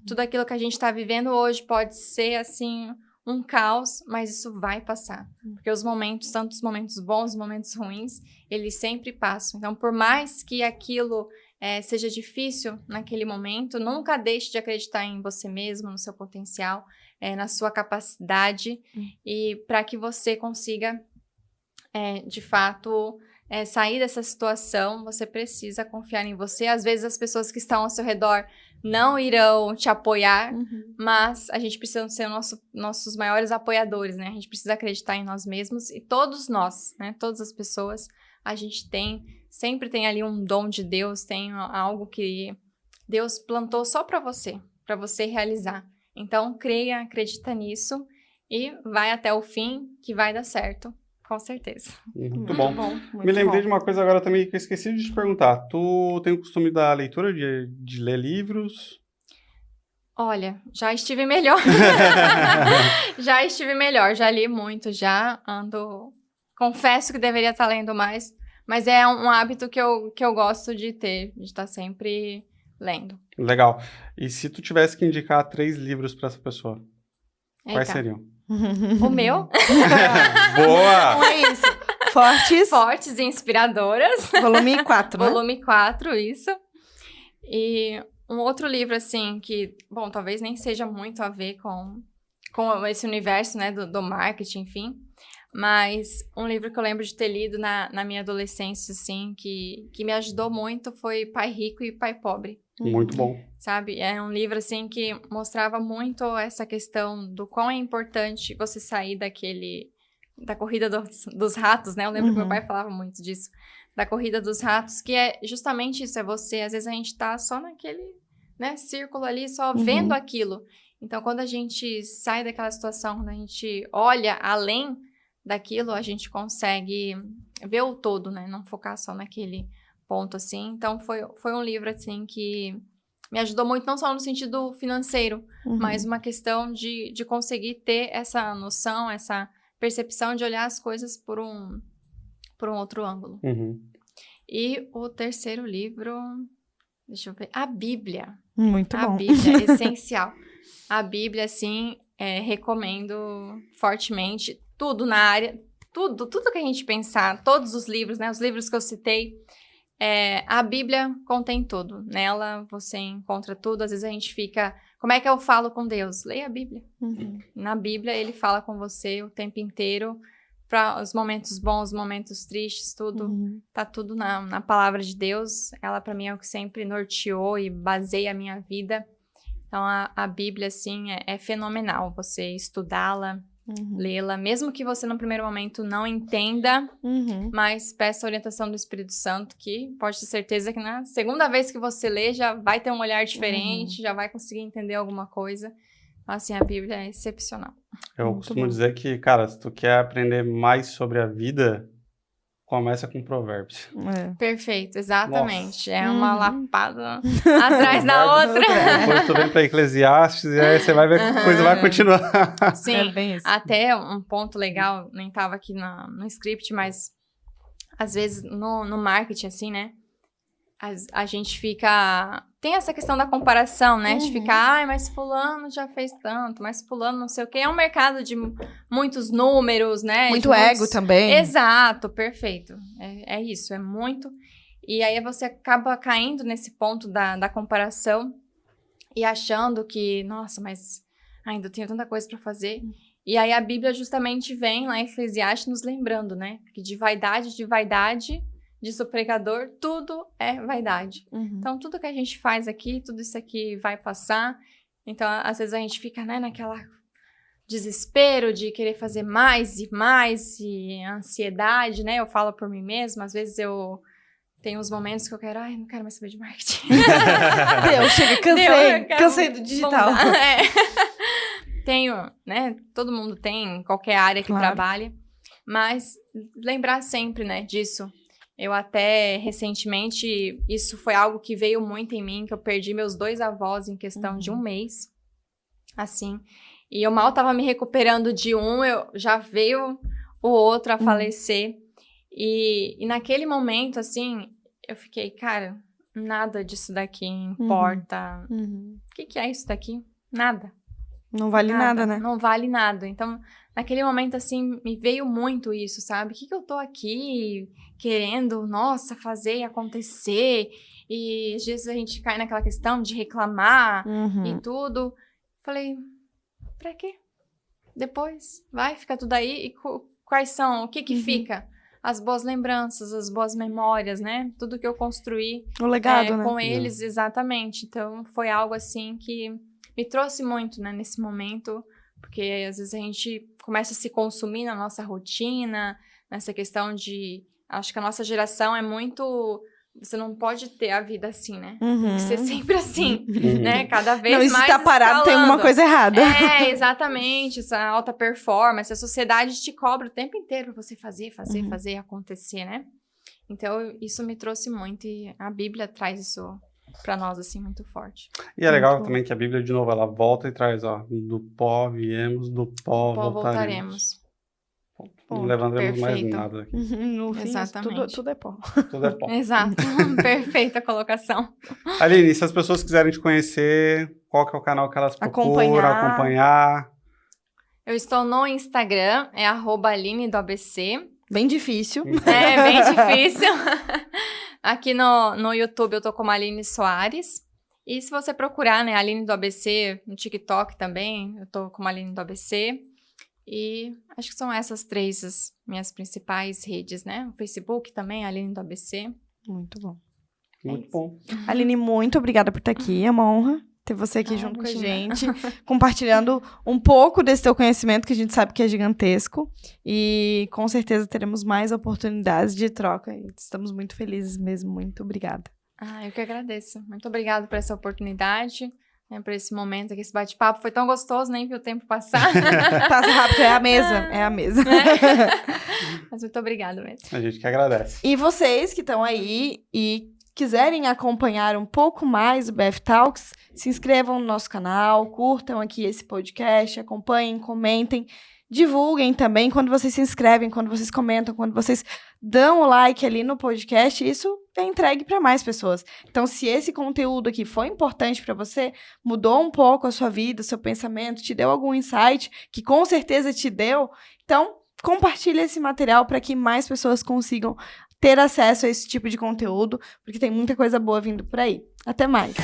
Tudo aquilo que a gente está vivendo hoje pode ser, assim, um caos, mas isso vai passar. Porque os momentos, tanto os momentos bons, os momentos ruins, eles sempre passam. Então, por mais que aquilo seja difícil naquele momento, nunca deixe de acreditar em você mesmo, no seu potencial, na sua capacidade, e para que você consiga, de fato, sair dessa situação, você precisa confiar em você. Às vezes as pessoas que estão ao seu redor não irão te apoiar, mas a gente precisa ser nossos maiores apoiadores, né? A gente precisa acreditar em nós mesmos e todos nós, né? Todas as pessoas, a gente sempre tem ali um dom de Deus, tem algo que Deus plantou só para você realizar. Então, creia, acredita nisso e vai até o fim que vai dar certo, com certeza. Muito bom. Me lembrei de uma coisa agora também que eu esqueci de te perguntar. Tu tem o costume da leitura, de ler livros? Olha, já estive melhor. Já li muito, já ando... Confesso que deveria estar lendo mais, mas é um hábito que eu gosto de ter, de estar sempre lendo. Legal. E se tu tivesse que indicar 3 livros para essa pessoa, quais seriam? O meu? Boa! Então é isso. Fortes e inspiradoras. Volume 4, né? Volume 4, isso. E um outro livro, assim, que, bom, talvez nem seja muito a ver com esse universo, né, do marketing, enfim. Mas um livro que eu lembro de ter lido na minha adolescência, assim, que me ajudou muito foi Pai Rico e Pai Pobre. Muito bom. Sabe? É um livro, assim, que mostrava muito essa questão do quão é importante você sair da corrida dos ratos, né? Eu lembro que meu pai falava muito disso. Da corrida dos ratos, que é justamente isso, é você, às vezes a gente tá só naquele, né, círculo ali, só vendo aquilo. Então, quando a gente sai daquela situação, quando a gente olha além daquilo, a gente consegue ver o todo, né? Não focar só naquele ponto, assim. Então, foi um livro, assim, que me ajudou muito, não só no sentido financeiro, mas uma questão de conseguir ter essa noção, essa percepção de olhar as coisas por um outro ângulo. E o terceiro livro, deixa eu ver, a Bíblia. Muito bom. A Bíblia é essencial. A Bíblia, assim, recomendo fortemente. Tudo na área, tudo que a gente pensar, todos os livros, né? Os livros que eu citei, a Bíblia contém tudo. Nela você encontra tudo. Às vezes a gente fica, como é que eu falo com Deus? Leia a Bíblia. Na Bíblia ele fala com você o tempo inteiro, para os momentos bons, os momentos tristes, tudo. Tá tudo na palavra de Deus. Ela para mim é o que sempre norteou e baseia a minha vida. Então a Bíblia, assim, é fenomenal. Você estudá-la, lê-la, mesmo que você no primeiro momento não entenda, mas peça a orientação do Espírito Santo, que pode ter certeza que na segunda vez que você lê, já vai ter um olhar diferente, já vai conseguir entender alguma coisa. Assim, a Bíblia é excepcional. Eu costumo dizer que, cara, se tu quer aprender mais sobre a vida, começa com Provérbios. Perfeito, exatamente. Nossa. É uma lapada atrás da outra. Depois tu vem pra Eclesiastes e aí você vai ver que a coisa vai continuar. Sim, bem isso. Até um ponto legal, nem tava aqui no script, mas às vezes no marketing, assim, né? A gente fica... Tem essa questão da comparação, né? De ficar, mas fulano já fez tanto, mas fulano não sei o quê. É um mercado de muitos números, né? Muito ego também. Exato, perfeito. É isso, é muito. E aí você acaba caindo nesse ponto da comparação e achando que, nossa, mas ainda tenho tanta coisa para fazer. E aí a Bíblia justamente vem lá em Eclesiastes nos lembrando, né? Que de vaidade, disse o pregador, tudo é vaidade. Então, tudo que a gente faz aqui, tudo isso aqui vai passar. Então, às vezes a gente fica, né, naquela desespero de querer fazer mais e ansiedade, né? Eu falo por mim mesma, às vezes eu tenho uns momentos que eu quero, não quero mais saber de marketing. Cansei do digital. Tenho, né? Todo mundo tem, em qualquer área que trabalha. Mas lembrar sempre, né, disso. Eu até, recentemente, isso foi algo que veio muito em mim, que eu perdi meus 2 avós em questão de um mês, assim. E eu mal tava me recuperando de eu já veio o outro a falecer. E naquele momento, assim, eu fiquei, cara, nada disso daqui importa. O que é isso daqui? Nada. Não vale nada, né? Não vale nada. Então, naquele momento, assim, me veio muito isso, sabe? O que eu tô aqui querendo, nossa, fazer acontecer? E às vezes a gente cai naquela questão de reclamar e tudo. Falei, pra quê? Depois, vai, fica tudo aí. E quais são? O que fica? as boas lembranças, as boas memórias, né? Tudo que eu construí O legado, né? com eles, exatamente. Então, foi algo assim que me trouxe muito, né, nesse momento, porque às vezes a gente começa a se consumir na nossa rotina, nessa questão de... Acho que a nossa geração é muito... Você não pode ter a vida assim, né? Tem que ser sempre assim, né? Cada vez mais Não, se tá parado, tem alguma coisa errada. Exatamente. Essa alta performance. A sociedade te cobra o tempo inteiro pra você fazer acontecer, né? Então, isso me trouxe muito. E a Bíblia traz isso pra nós, assim, muito forte. E é legal também que a Bíblia, de novo, ela volta e traz, ó, do pó viemos, do pó voltaremos. Não levantaremos mais nada aqui. No fim, exatamente. Tudo é pó. Tudo é pó. Exato. Perfeita colocação. Aline, se as pessoas quiserem te conhecer, qual que é o canal que elas procuram, acompanhar? Eu estou no Instagram, é @Aline do ABC. Bem difícil. É, bem difícil. Aqui no YouTube eu tô como Aline Soares. E se você procurar, né, Aline do ABC, no TikTok também, eu tô como Aline do ABC. E acho que são essas 3 as minhas principais redes, né? O Facebook também, Aline do ABC. Muito bom. Muito bom. Aline, muito obrigada por estar aqui. É uma honra ter você aqui junto com a gente, compartilhando um pouco desse teu conhecimento, que a gente sabe que é gigantesco. E com certeza teremos mais oportunidades de troca. E estamos muito felizes mesmo. Muito obrigada. Eu que agradeço. Muito obrigada por essa oportunidade. Por esse momento aqui, esse bate-papo foi tão gostoso, nem vi o tempo passar. Passa rápido, é a mesa. Mas muito obrigada mesmo. A gente que agradece. E vocês que estão aí e quiserem acompanhar um pouco mais o BF Talks, se inscrevam no nosso canal, curtam aqui esse podcast, acompanhem, comentem, divulguem também. Quando vocês se inscrevem, quando vocês comentam, quando vocês dão o like ali no podcast, isso é entregue para mais pessoas. Então, se esse conteúdo aqui foi importante para você, mudou um pouco a sua vida, o seu pensamento, te deu algum insight, que com certeza te deu, então compartilhe esse material para que mais pessoas consigam ter acesso a esse tipo de conteúdo, porque tem muita coisa boa vindo por aí. Até mais!